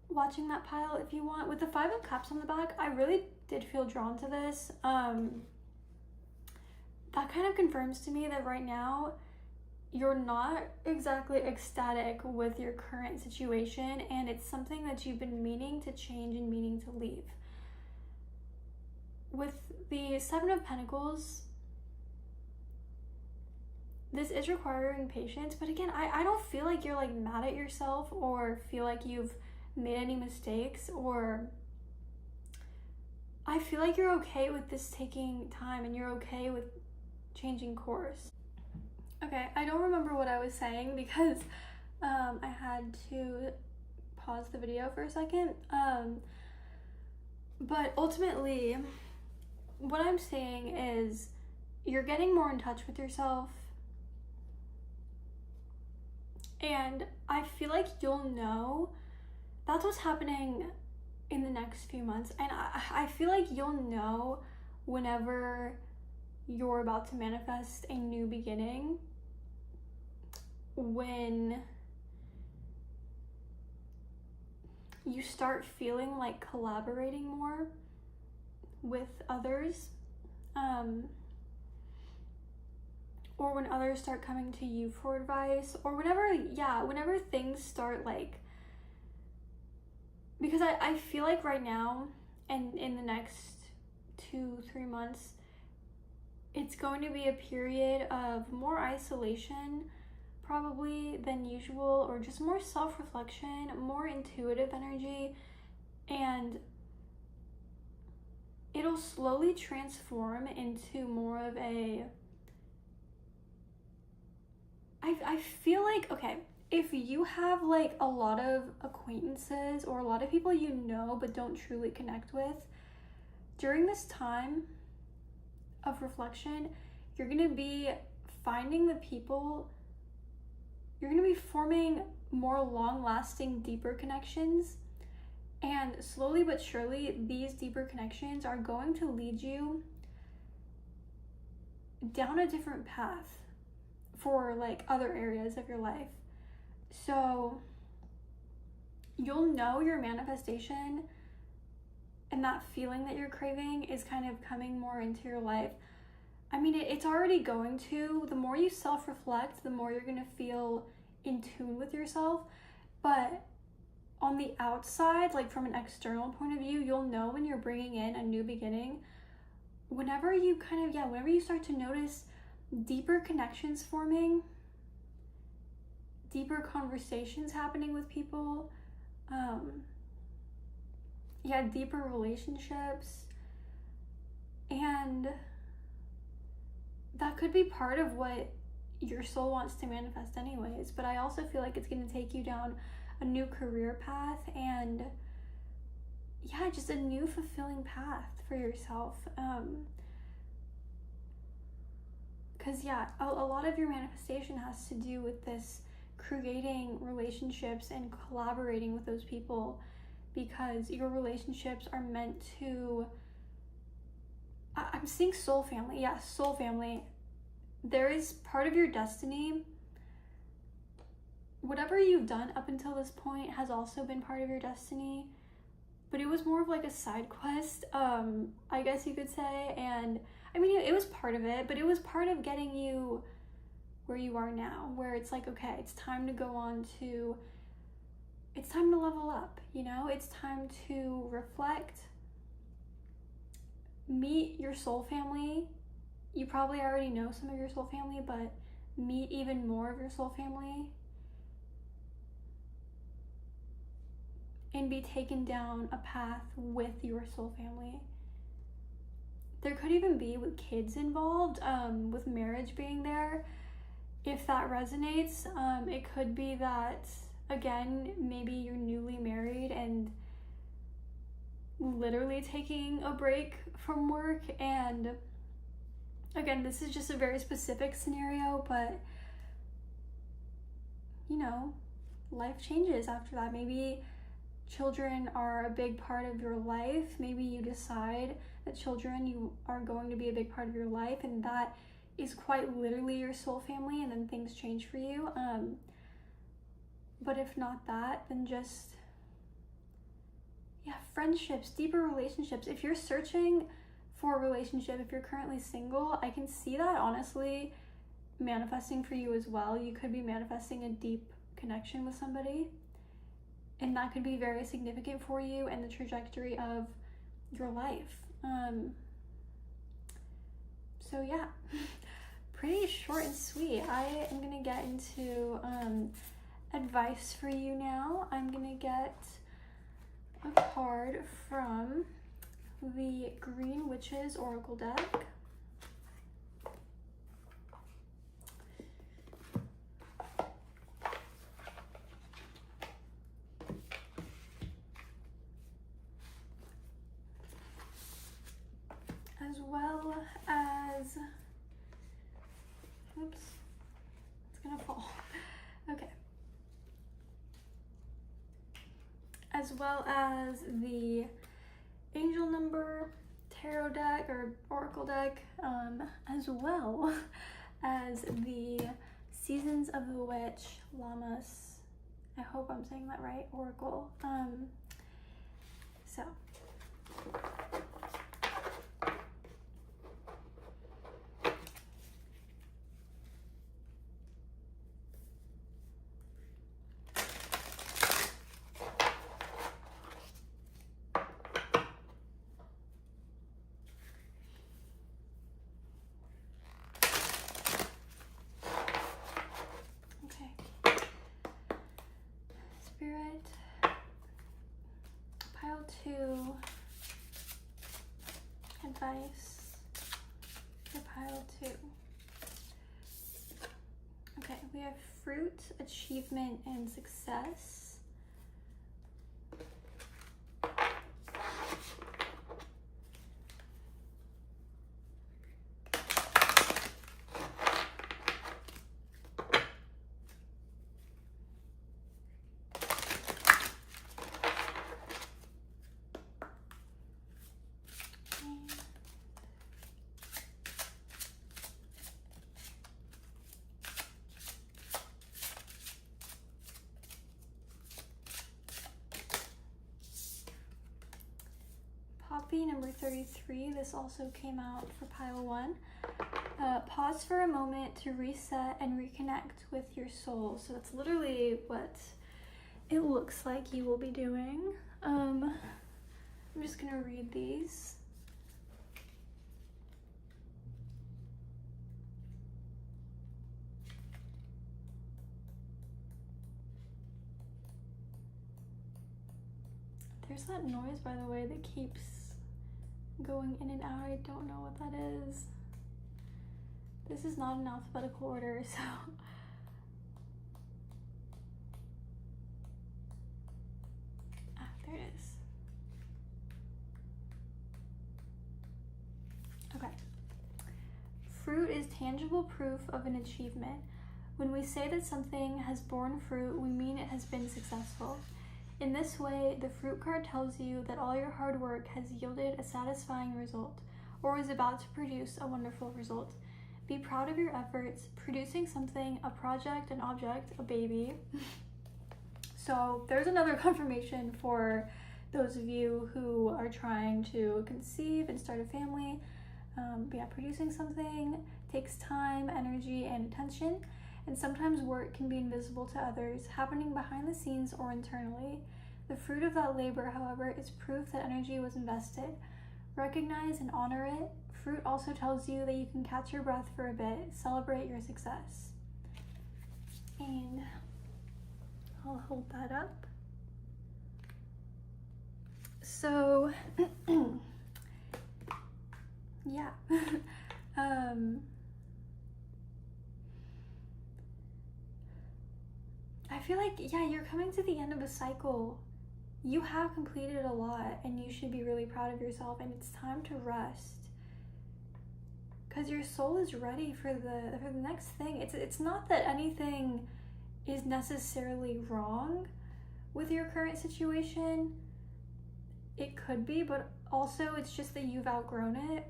watching that pile if you want. With the Five of Cups on the back, I really did feel drawn to this. That kind of confirms to me that right now you're not exactly ecstatic with your current situation, and it's something that you've been meaning to change and meaning to leave. With the Seven of Pentacles, this is requiring patience, but again, I don't feel like you're like mad at yourself or feel like you've made any mistakes, or I feel like you're okay with this taking time and you're okay with changing course. Okay, I don't remember what I was saying because I had to pause the video for a second. But ultimately, what I'm saying is you're getting more in touch with yourself. And I feel like you'll know that's what's happening in the next few months. And I feel like you'll know whenever you're about to manifest a new beginning, when you start feeling like collaborating more with others, or when others start coming to you for advice, or whenever things start like, because I feel like right now and in the next 2-3 months, it's going to be a period of more isolation probably than usual, or just more self-reflection, more intuitive energy, and it'll slowly transform into more of a, I feel like, okay, if you have like a lot of acquaintances or a lot of people you know but don't truly connect with, during this time of reflection, you're going to be finding the people, you're going to be forming more long-lasting, deeper connections. And slowly but surely, these deeper connections are going to lead you down a different path for like other areas of your life. So you'll know your manifestation and that feeling that you're craving is kind of coming more into your life. I mean, it's already going to. The more you self-reflect, the more you're going to feel in tune with yourself. But on the outside, like from an external point of view, you'll know when you're bringing in a new beginning. Whenever you whenever you start to notice deeper connections forming, deeper conversations happening with people, deeper relationships, and that could be part of what your soul wants to manifest anyways. But I also feel like it's going to take you down a new career path and just a new fulfilling path for yourself. Because a lot of your manifestation has to do with this creating relationships and collaborating with those people, because your relationships are meant to, I'm seeing soul family. Yes, soul family. There is part of your destiny. Whatever you've done up until this point has also been part of your destiny, but it was more of like a side quest, I guess you could say. And I mean, it was part of it, but it was part of getting you where you are now, where it's like, okay, it's time to go on to, it's time to level up, you know? It's time to reflect, meet your soul family. You probably already know some of your soul family, but meet even more of your soul family and be taken down a path with your soul family. There could even be with kids involved, with marriage being there. If that resonates, it could be that, again, maybe you're newly married and literally taking a break from work. And again, this is just a very specific scenario, but you know, life changes after that. Maybe children are a big part of your life. Maybe you decide that children are going to be a big part of your life, and that is quite literally your soul family, and then things change for you. But if not that, then just friendships, deeper relationships. If you're searching for a relationship, if you're currently single, I can see that honestly manifesting for you as well. You could be manifesting a deep connection with somebody, and that could be very significant for you and the trajectory of your life. So yeah, pretty short and sweet. I am gonna get into advice for you now. I'm gonna get a card from the Green Witches Oracle deck. As well as, oops, it's gonna fall. Okay. As well as the Angel Number Tarot deck or Oracle deck, as well as the Seasons of the Witch Lammas, I hope I'm saying that right, Oracle. So Spirit, pile 2, have fruit, achievement, and success. Poppy number 33, this also came out for pile 1. Pause for a moment to reset and reconnect with your soul. So that's literally what it looks like you will be doing. I'm just gonna read these. There's that noise, by the way, that keeps going in and out. I don't know what that is. This is not in alphabetical order, so. Ah, there it is. Okay. Fruit is tangible proof of an achievement. When we say that something has borne fruit, we mean it has been successful. In this way, the fruit card tells you that all your hard work has yielded a satisfying result, or is about to produce a wonderful result. Be proud of your efforts, producing something, a project, an object, a baby. So there's another confirmation for those of you who are trying to conceive and start a family. But yeah, producing something takes time, energy, and attention. And sometimes work can be invisible to others, happening behind the scenes or internally. The fruit of that labor, however, is proof that energy was invested. Recognize and honor it. Fruit also tells you that you can catch your breath for a bit, celebrate your success. And I'll hold that up. So, yeah. I feel like, yeah, you're coming to the end of a cycle. You have completed a lot and you should be really proud of yourself, and it's time to rest. Because your soul is ready for the next thing. It's not that anything is necessarily wrong with your current situation. It could be, but also it's just that you've outgrown it.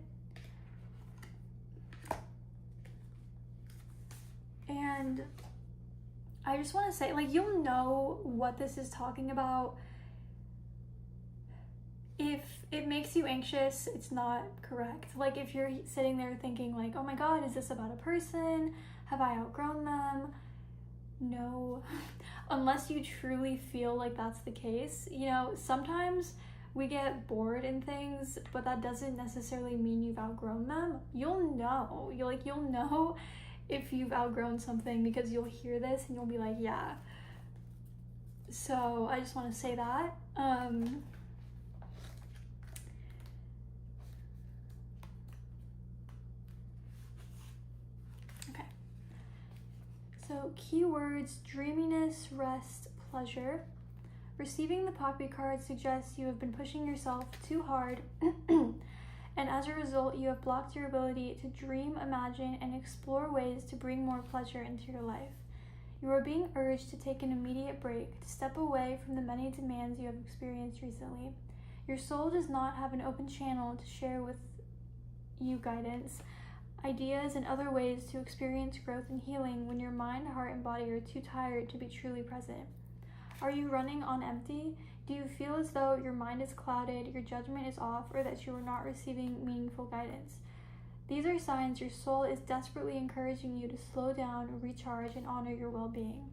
And I just want to say, like, you'll know what this is talking about. If it makes you anxious, it's not correct. Like, if you're sitting there thinking like, oh my god, is this about a person? Have I outgrown them? No. Unless you truly feel like that's the case. You know, sometimes we get bored in things, but that doesn't necessarily mean you've outgrown them. You'll know. You'll know if you've outgrown something because you'll hear this and you'll be like, yeah. So I just want to say that. Okay. So keywords: dreaminess, rest, pleasure. Receiving the Poppy card suggests you have been pushing yourself too hard and as a result, you have blocked your ability to dream, imagine, and explore ways to bring more pleasure into your life. You are being urged to take an immediate break, to step away from the many demands you have experienced recently. Your soul does not have an open channel to share with you guidance, ideas, and other ways to experience growth and healing when your mind, heart, and body are too tired to be truly present. Are you running on empty? Do you feel as though your mind is clouded, your judgment is off, or that you are not receiving meaningful guidance? These are signs your soul is desperately encouraging you to slow down, recharge, and honor your well-being.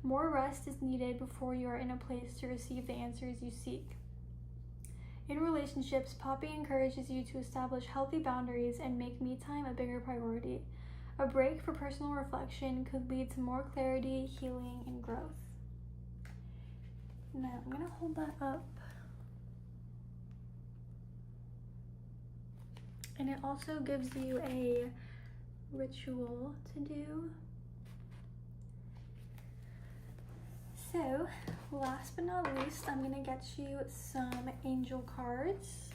More rest is needed before you are in a place to receive the answers you seek. In relationships, Poppy encourages you to establish healthy boundaries and make me time a bigger priority. A break for personal reflection could lead to more clarity, healing, and growth. Now, I'm going to hold that up. And it also gives you a ritual to do. So, last but not least, I'm gonna get you some angel cards.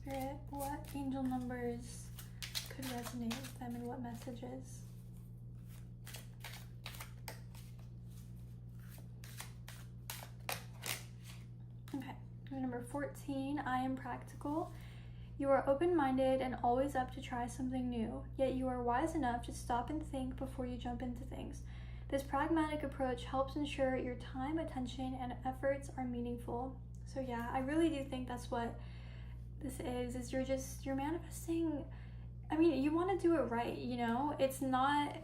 Spirit, what angel numbers could resonate with them and what messages? Okay, number 14, I am practical. You are open-minded and always up to try something new, yet you are wise enough to stop and think before you jump into things. This pragmatic approach helps ensure your time, attention, and efforts are meaningful. So yeah, I really do think that's what this is you're manifesting. I mean, you want to do it right, you know? It's not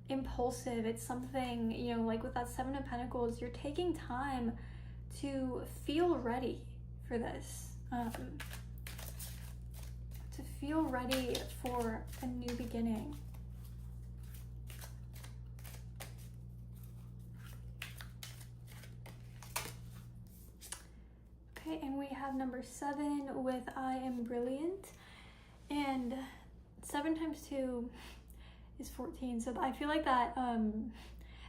impulsive. It's something, you know, like with that Seven of Pentacles, you're taking time to feel ready for this, to feel ready for a new beginning. Okay, and we have number 7 with I am brilliant, and 7 times 2 is 14. So I feel like that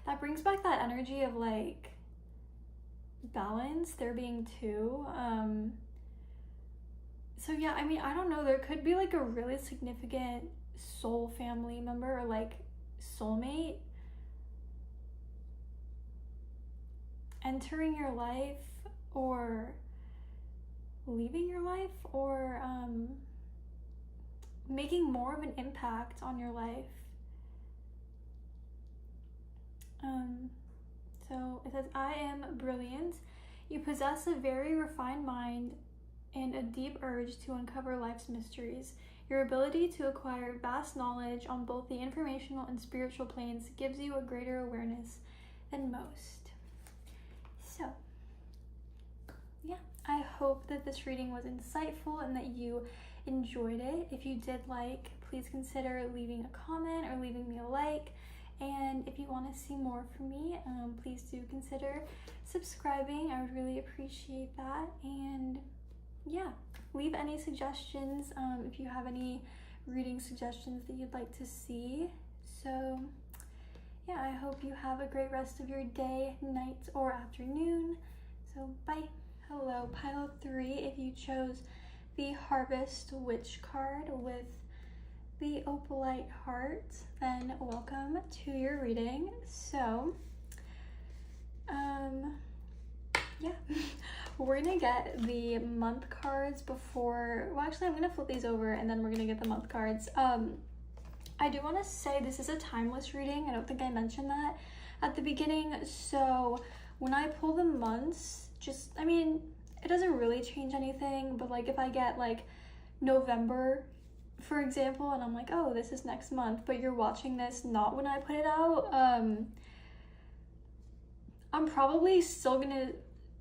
that brings back that energy of like balance, there being 2. So yeah, I mean, I don't know, there could be like a really significant soul family member or like soulmate entering your life or leaving your life, or making more of an impact on your life. So it says, I am brilliant. You possess a very refined mind and a deep urge to uncover life's mysteries. Your ability to acquire vast knowledge on both the informational and spiritual planes gives you a greater awareness than most. So yeah, I hope that this reading was insightful and that you enjoyed it. If you did like, please consider leaving a comment or leaving me a like. And if you want to see more from me, please do consider subscribing. I would really appreciate that. And yeah, leave any suggestions if you have any reading suggestions that you'd like to see. So yeah, I hope you have a great rest of your day, night, or afternoon. So bye. Hello, pile 3. If you chose the Harvest Witch card with the opalite heart, then welcome to your reading. So yeah, we're gonna get the month cards before, well actually I'm gonna flip these over and then we're gonna get the month cards. I do want to say this is a timeless reading. I don't think I mentioned that at the beginning. So when I pull the months, just, I mean, it doesn't really change anything, but like if I get like November, for example, and I'm like, oh, this is next month, but you're watching this not when I put it out, I'm probably still gonna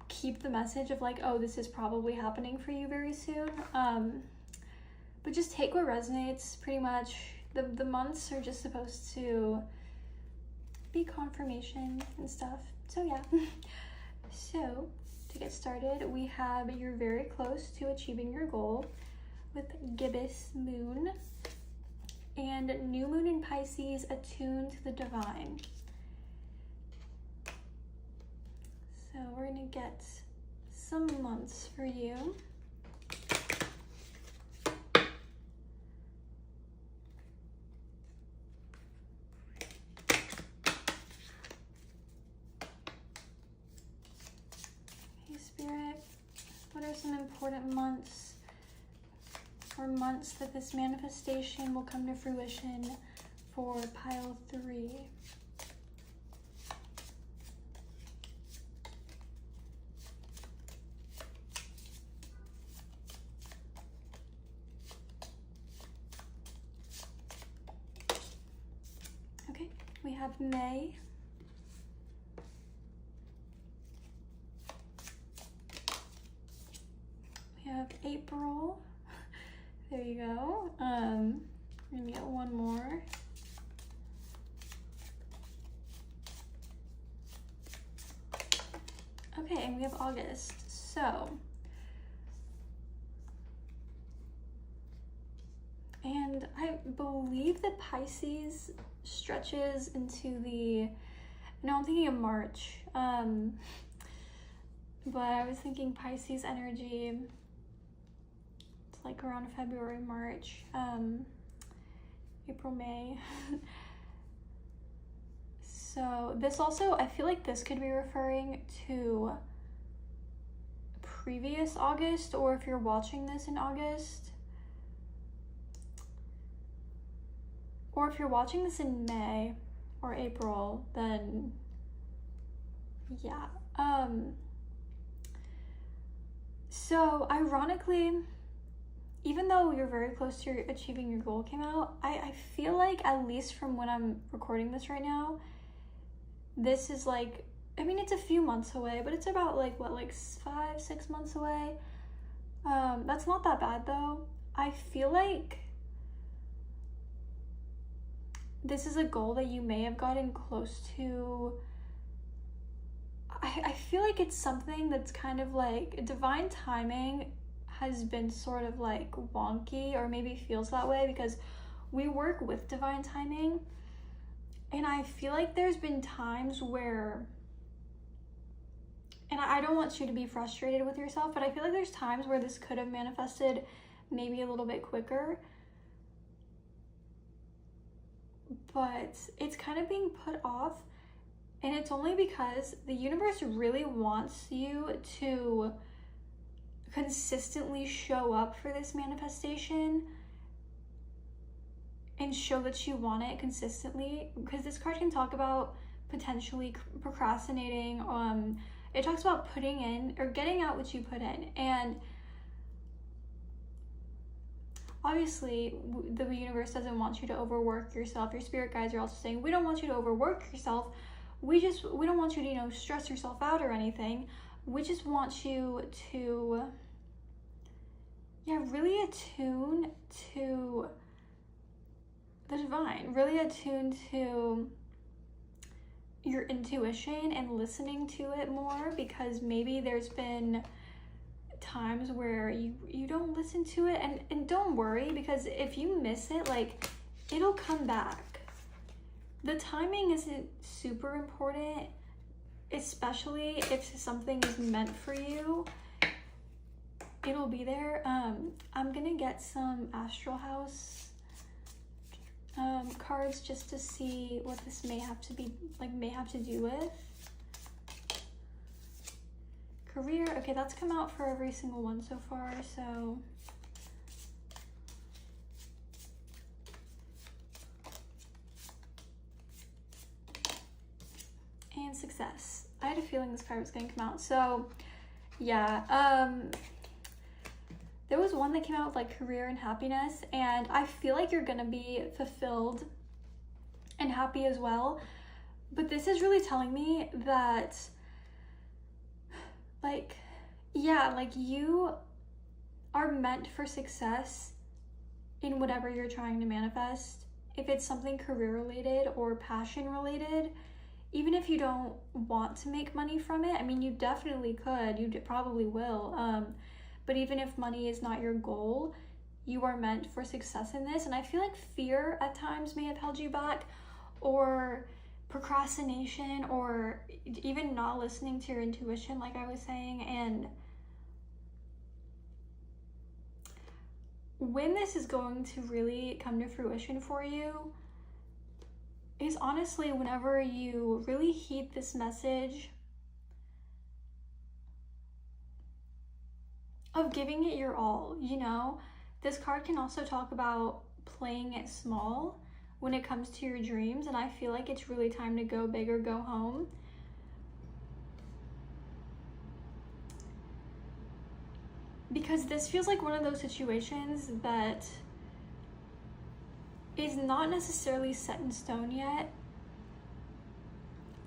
keep the message of like, oh, this is probably happening for you very soon. But just take what resonates, pretty much. The months are just supposed to be confirmation and stuff. So yeah. So to get started, we have you're very close to achieving your goal with gibbous moon and new moon in Pisces, attuned to the divine. So we're gonna get some months for you. Hey Spirit, what are some important months or months that this manifestation will come to fruition for pile 3? Okay, we have May. We have April. There you go. We're gonna get one more. Okay, and we have August. So, and I believe that Pisces stretches into the, no, I'm thinking of March. But I was thinking Pisces energy, it's like around February, March, April, May. So this also, I feel like this could be referring to previous August, or if you're watching this in August, or if you're watching this in May or April, then yeah. So ironically, even though you're very close to achieving your goal came out, I feel like, at least from when I'm recording this right now, this is like, I mean, it's a few months away, but it's about like, what, like 5-6 months away? That's not that bad though. I feel like this is a goal that you may have gotten close to. I feel like it's something that's kind of like, divine timing has been sort of like wonky, or maybe feels that way, because we work with divine timing. And I feel like there's been times where, and I don't want you to be frustrated with yourself, but I feel like there's times where this could have manifested maybe a little bit quicker. But it's kind of being put off. And it's only because the universe really wants you to consistently show up for this manifestation and show that you want it consistently, because this card can talk about potentially procrastinating. It talks about putting in or getting out what you put in, and obviously the universe doesn't want you to overwork yourself. Your spirit guides are also saying, we don't want you to overwork yourself. We don't want you to, you know, stress yourself out or anything. We just want you to, yeah, really attune to the divine, really attune to your intuition and listening to it more, because maybe there's been times where you don't listen to it, and don't worry, because if you miss it, like, it'll come back. The timing isn't super important, especially if something is meant for you. It'll be there. I'm gonna get some Astral House cards just to see what this may have to do with. Career, okay, that's come out for every single one so far, so. And success. I had a feeling this card was gonna come out. So yeah, there was one that came out with like career and happiness, and I feel like you're gonna be fulfilled and happy as well. But this is really telling me that, like, yeah, like you are meant for success in whatever you're trying to manifest. If it's something career related or passion related, even if you don't want to make money from it, I mean, you definitely could, you probably will. But even if money is not your goal, you are meant for success in this. And I feel like fear at times may have held you back, or procrastination, or even not listening to your intuition, like I was saying. And when this is going to really come to fruition for you is honestly whenever you really heed this message of giving it your all, you know? This card can also talk about playing it small when it comes to your dreams, and I feel like it's really time to go big or go home. Because this feels like one of those situations that is not necessarily set in stone yet.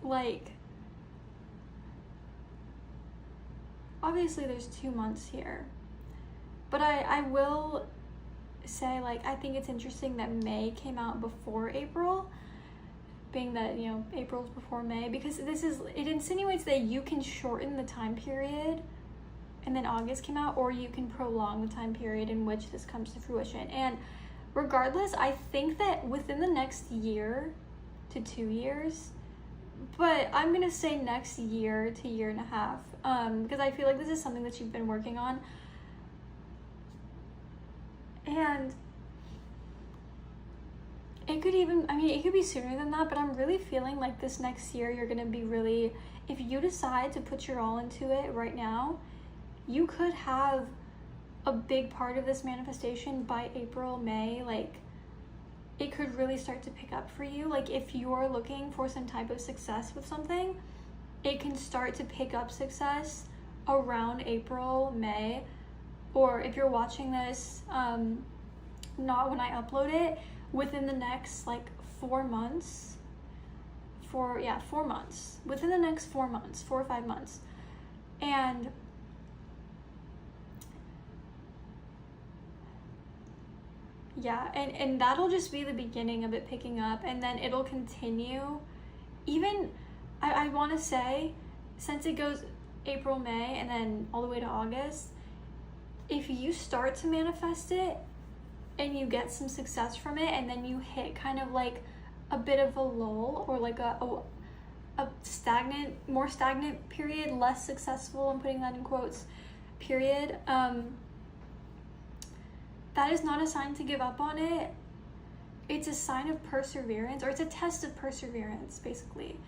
Like, obviously there's 2 months here, but I will say, like, I think it's interesting that May came out before April, being that, you know, April's before May, because it insinuates that you can shorten the time period and then August came out, or you can prolong the time period in which this comes to fruition. And regardless, I think that within the next year to 2 years, but I'm gonna say next year to year and a half, because I feel like this is something that you've been working on. And it could even, I mean, it could be sooner than that, but I'm really feeling like this next year you're gonna be really, if you decide to put your all into it right now, you could have a big part of this manifestation by April, May. Like, it could really start to pick up for you. Like, if you're looking for some type of success with something, it can start to pick up success around April, May. Or if you're watching this, not when I upload it, within the next like 4 months, 4 months, within the next 4 months, 4 or 5 months. And yeah, and that'll just be the beginning of it picking up, and then it'll continue. Even, I want to say, since it goes April, May, and then all the way to August, if you start to manifest it and you get some success from it, and then you hit kind of like a bit of a lull, or like a more stagnant period, less successful, I'm putting that in quotes, period, that is not a sign to give up on it. It's a sign of perseverance, or it's a test of perseverance, basically.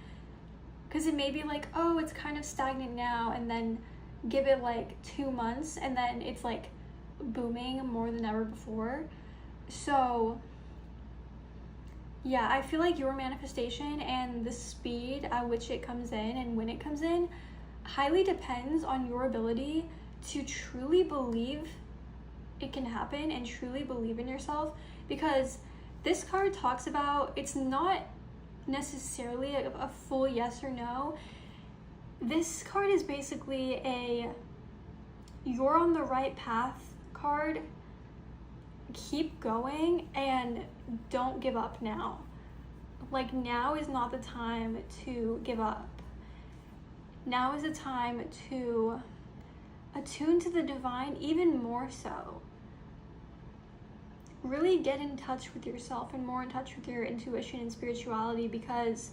Because it may be like, oh, it's kind of stagnant now, and then give it like 2 months, and then it's like booming more than ever before. So yeah, I feel like your manifestation and the speed at which it comes in and when it comes in highly depends on your ability to truly believe it can happen and truly believe in yourself. Because this card talks about, it's not necessarily a full yes or no. This card is basically a you're on the right path card. Keep going and don't give up now. Like, now is not the time to give up. Now is the time to attune to the divine even more so. Really get in touch with yourself and more in touch with your intuition and spirituality, because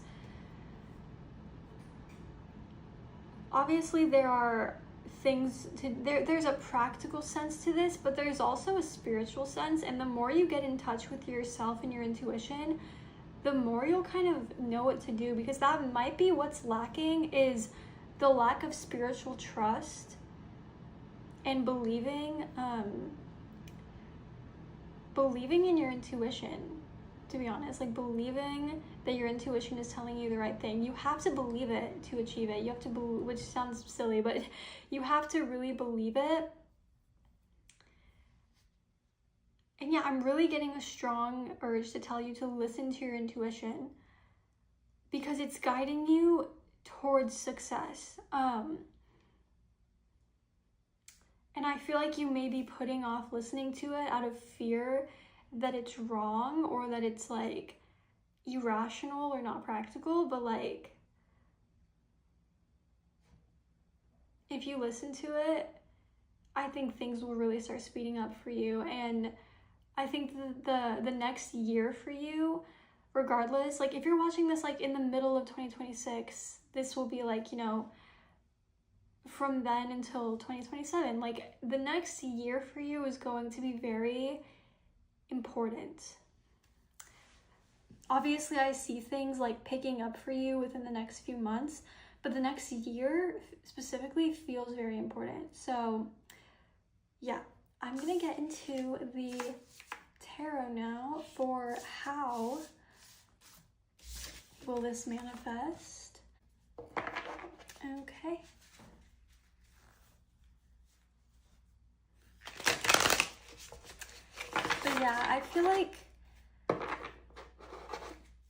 obviously there are things to there's a practical sense to this, but there's also a spiritual sense, and the more you get in touch with yourself and your intuition, the more you'll kind of know what to do, because that might be what's lacking, is the lack of spiritual trust and believing in your intuition, to be honest. Like, believing that your intuition is telling you the right thing. You have to believe it to achieve it. You have to which sounds silly, but you have to really believe it. And yeah, I'm really getting a strong urge to tell you to listen to your intuition, because it's guiding you towards success. And I feel like you may be putting off listening to it out of fear that it's wrong, or that it's like irrational or not practical. But like, if you listen to it, I think things will really start speeding up for you. And I think the next year for you, regardless, like if you're watching this like in the middle of 2026, this will be like, you know, from then until 2027, like the next year for you is going to be very important. Obviously, I see things like picking up for you within the next few months, but the next year specifically feels very important. So yeah, I'm gonna get into the tarot now for how will this manifest. Okay. But yeah, I feel like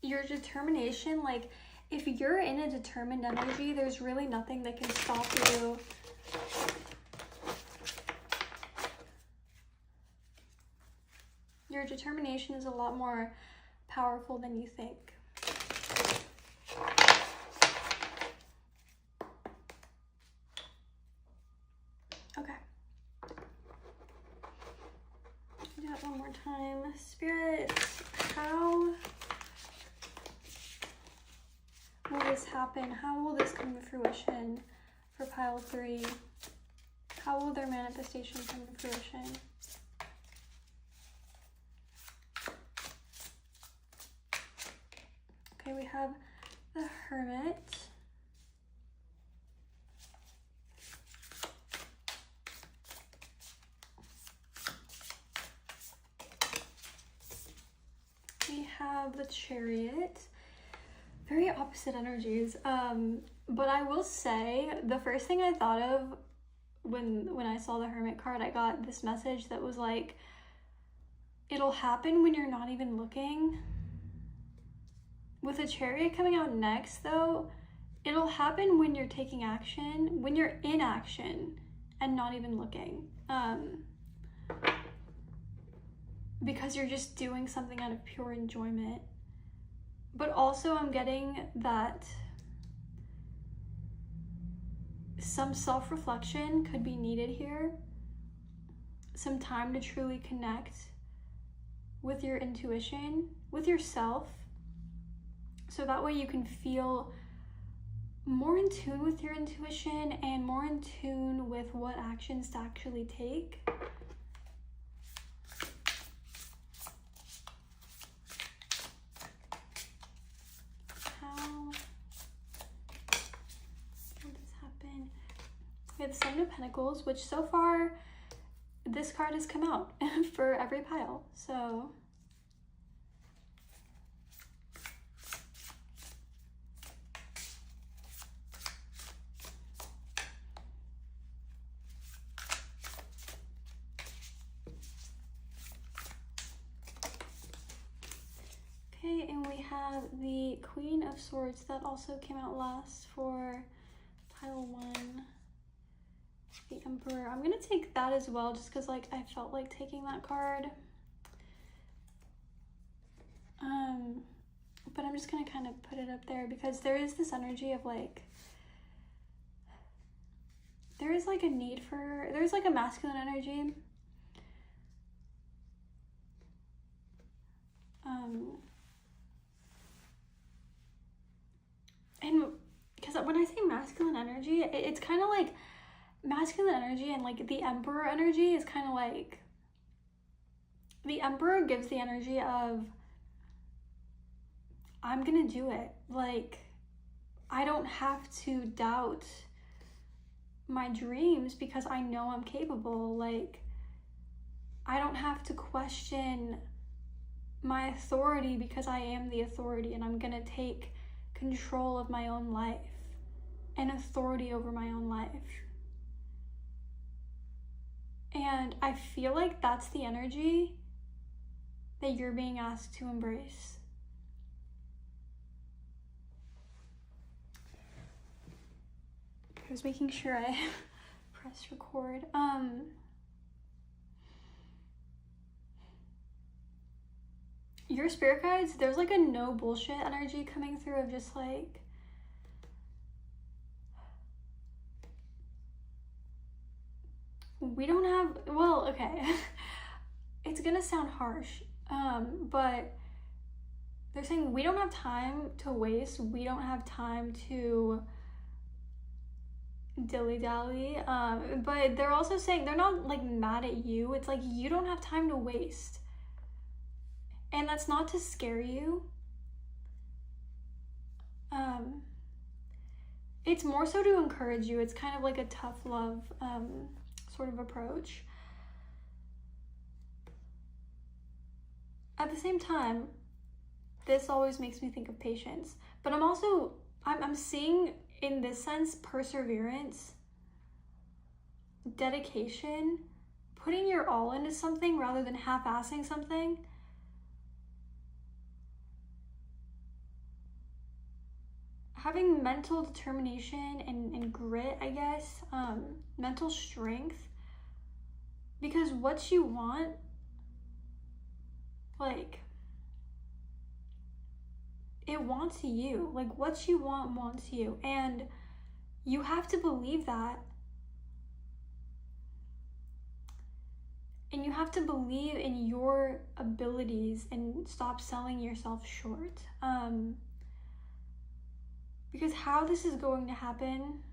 your determination, like if you're in a determined energy, there's really nothing that can stop you. Your determination is a lot more powerful than you think. Okay. Do that one more time. Spirit, how will this happen? How will this come to fruition for pile 3? How will their manifestation come to fruition? Okay, we have the Hermit. We have the Chariot. Very opposite energies. But I will say, the first thing I thought of when I saw the Hermit card, I got this message that was like, it'll happen when you're not even looking. With the Chariot coming out next, though, it'll happen when you're taking action, when you're in action and not even looking. Because you're just doing something out of pure enjoyment. But also I'm getting that some self-reflection could be needed here. Some time to truly connect with your intuition, with yourself. So that way you can feel more in tune with your intuition and more in tune with what actions to actually take. We have the Seven of Pentacles, which so far this card has come out for every pile. So okay, and we have the Queen of Swords that also came out last for pile 1. The Emperor. I'm gonna take that as well just because like I felt like taking that card. But I'm just gonna kind of put it up there because there is this energy of like, there is like a need for, there's like a masculine energy. And because when I say masculine energy, it's kind of like masculine energy and like the Emperor energy is kind of like, the Emperor gives the energy of, I'm gonna do it. Like, I don't have to doubt my dreams because I know I'm capable. Like, I don't have to question my authority because I am the authority and I'm gonna take control of my own life and authority over my own life. And I feel like that's the energy that you're being asked to embrace. I was making sure I press record. Your spirit guides, there's like a no bullshit energy coming through of just like, we don't have, well, okay, it's gonna sound harsh, but they're saying we don't have time to waste, we don't have time to dilly-dally, but they're also saying they're not like mad at you, it's like you don't have time to waste. And that's not to scare you. It's more so to encourage you. It's kind of like a tough love sort of approach. At the same time, this always makes me think of patience. But I'm also, I'm seeing in this sense perseverance, dedication, putting your all into something rather than half-assing something. Having mental determination and grit, I guess, mental strength, because what you want, like, it wants you. Like, what you want wants you, and you have to believe that. And you have to believe in your abilities and stop selling yourself short. Because how this is going to happen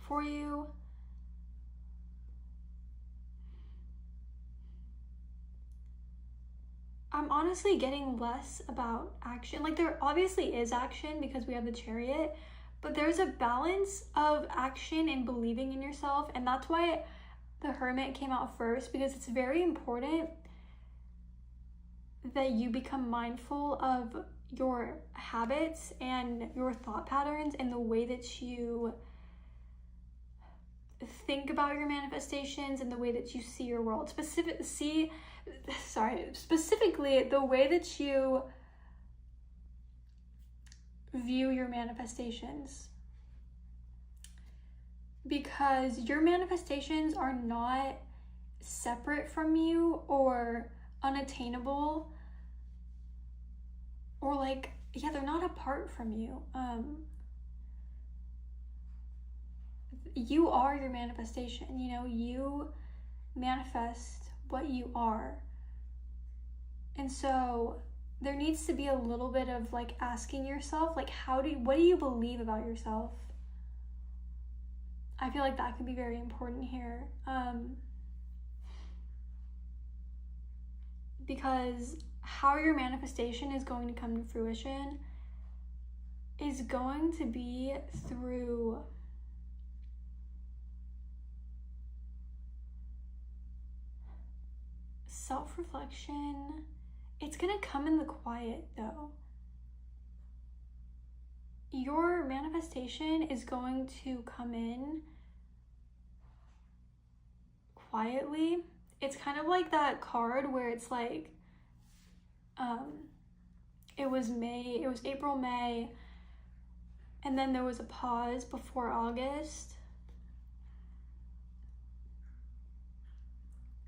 for you, I'm honestly getting less about action. Like, there obviously is action because we have the Chariot, but there's a balance of action and believing in yourself. And that's why the Hermit came out first, because it's very important that you become mindful of your habits and your thought patterns and the way that you think about your manifestations and the way that you see your world. Specifically, the way that you view your manifestations. Because your manifestations are not separate from you or unattainable, or like, yeah, they're not apart from you. You are your manifestation, you know, you manifest what you are. And so there needs to be a little bit of like asking yourself, like, what do you believe about yourself? I feel like that could be very important here. Because how your manifestation is going to come to fruition is going to be through self-reflection. It's gonna come in the quiet though. Your manifestation is going to come in quietly. It's kind of like that card where it's like, it was April, May, and then there was a pause before August.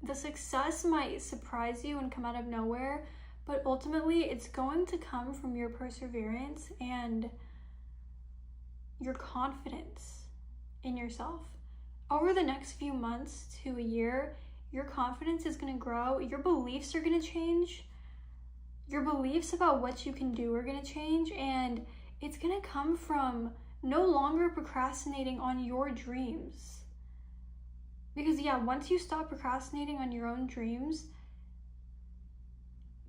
The success might surprise you and come out of nowhere, but ultimately it's going to come from your perseverance and your confidence in yourself. Over the next few months to a year, your confidence is going to grow. Your beliefs are going to change. Your beliefs about what you can do are going to change, and it's going to come from no longer procrastinating on your dreams. Because yeah, once you stop procrastinating on your own dreams,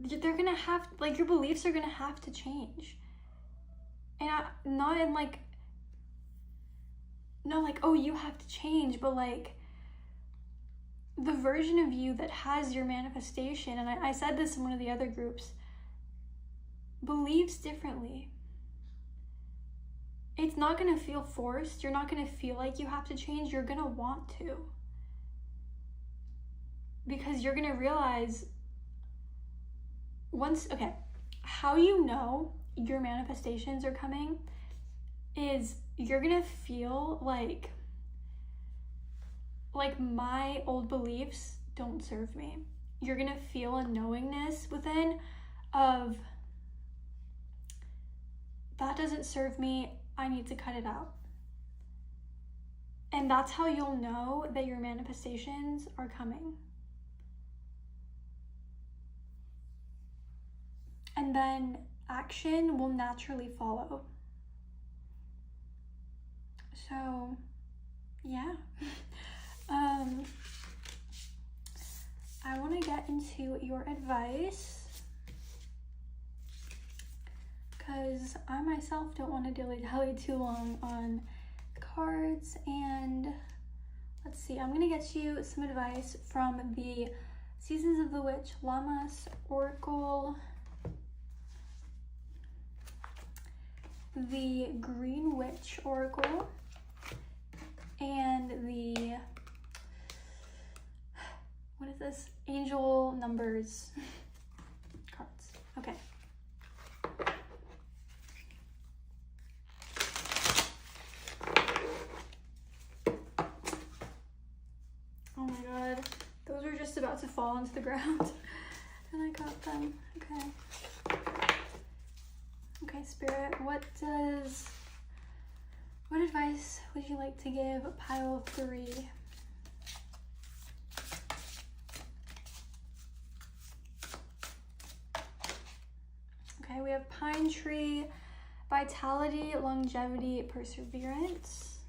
they're gonna have, like, your beliefs are gonna have to change. And not in like, no, like, oh, you have to change, but like the version of you that has your manifestation, and I said this in one of the other groups, believes differently. It's not gonna feel forced. You're not gonna feel like you have to change. You're gonna want to. Because you're gonna realize how you know your manifestations are coming is you're gonna feel like my old beliefs don't serve me. You're gonna feel a knowingness within of, that doesn't serve me, I need to cut it out. And that's how you'll know that your manifestations are coming. And then action will naturally follow. So, yeah. I want to get into your advice because I myself don't want to dilly-dally too long on cards. And let's see, I'm going to get you some advice from the Seasons of the Witch Lammas Oracle, the Green Witch Oracle, and the, what is this? Angel Numbers cards. Okay. Oh my god, those were just about to fall into the ground and I got them. Okay. Okay, Spirit, what advice would you like to give pile 3? we have pine tree, vitality, longevity, perseverance.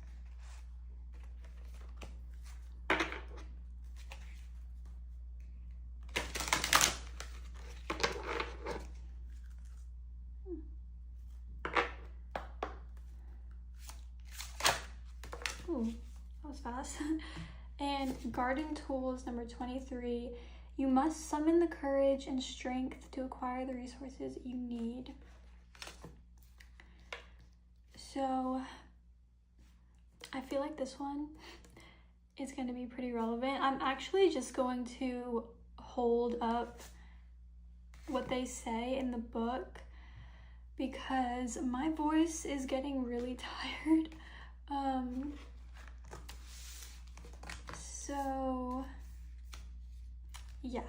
Ooh, that was fast. And garden tools, number 23. You must summon the courage and strength to acquire the resources you need. So I feel like this one is going to be pretty relevant. I'm actually just going to hold up what they say in the book because my voice is getting really tired. So yeah.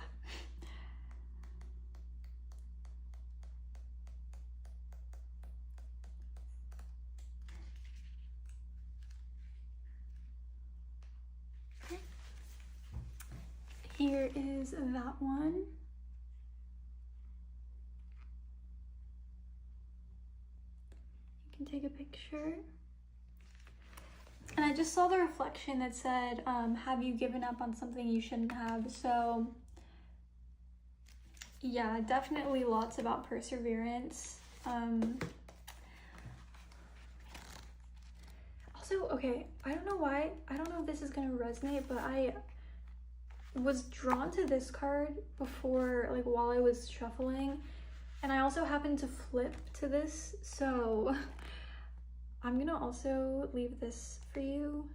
Here is that one. You can take a picture. And I just saw the reflection that said, have you given up on something you shouldn't have? So yeah, definitely lots about perseverance. Also, okay, I don't know why, I don't know if this is gonna resonate, but I was drawn to this card before, like while I was shuffling, and I also happened to flip to this, so I'm gonna also leave this for you.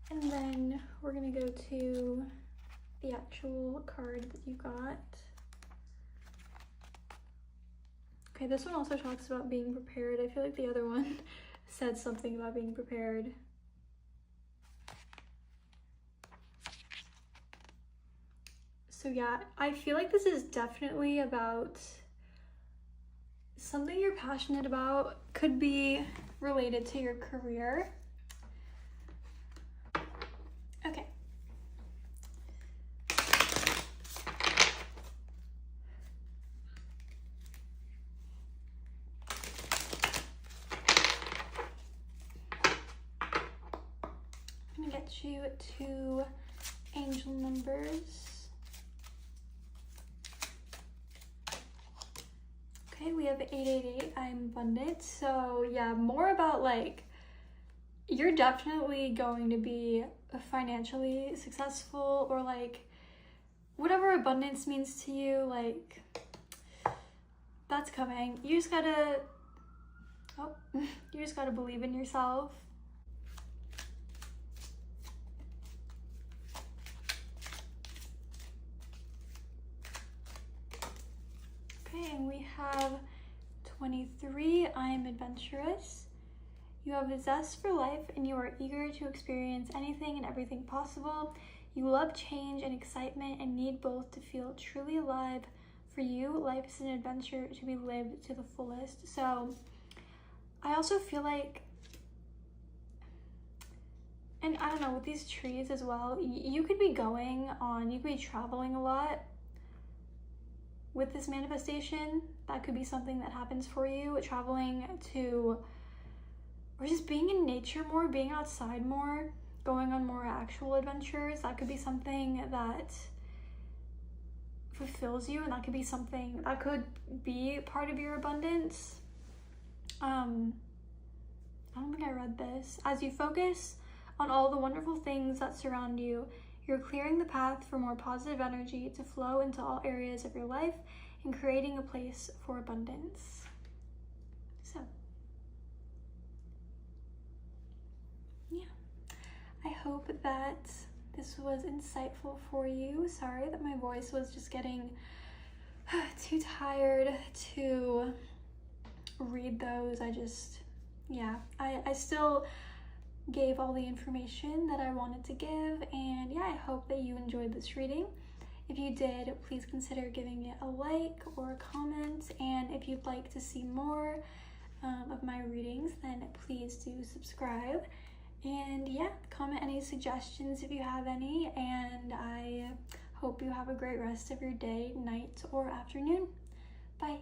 And then we're gonna go to the actual card that you got. Okay, this one also talks about being prepared. I feel like the other one said something about being prepared. So yeah, I feel like this is definitely about something you're passionate about, could be related to your career. Okay. I'm gonna get you 2 angel numbers. Okay, we have 888, I'm abundant. So yeah, more about like, you're definitely going to be financially successful, or like whatever abundance means to you, like that's coming. You just gotta, you just gotta believe in yourself. Okay, and we have 23, I am adventurous. You have a zest for life and you are eager to experience anything and everything possible. You love change and excitement and need both to feel truly alive. For you, life is an adventure to be lived to the fullest. So I also feel like, and I don't know, with these trees as well, you could be going on, you could be traveling a lot with this manifestation. That could be something that happens for you, traveling to, or just being in nature more, being outside more, going on more actual adventures. That could be something that fulfills you, and that could be something that could be part of your abundance. I don't think I read this. As you focus on all the wonderful things that surround you, you're clearing the path for more positive energy to flow into all areas of your life and creating a place for abundance. So yeah, I hope that this was insightful for you. Sorry that my voice was just getting too tired to read those. I still gave all the information that I wanted to give, and yeah, I hope that you enjoyed this reading. If you did, please consider giving it a like or a comment, and if you'd like to see more of my readings, then please do subscribe. And yeah, comment any suggestions if you have any, and I hope you have a great rest of your day, night, or afternoon. Bye.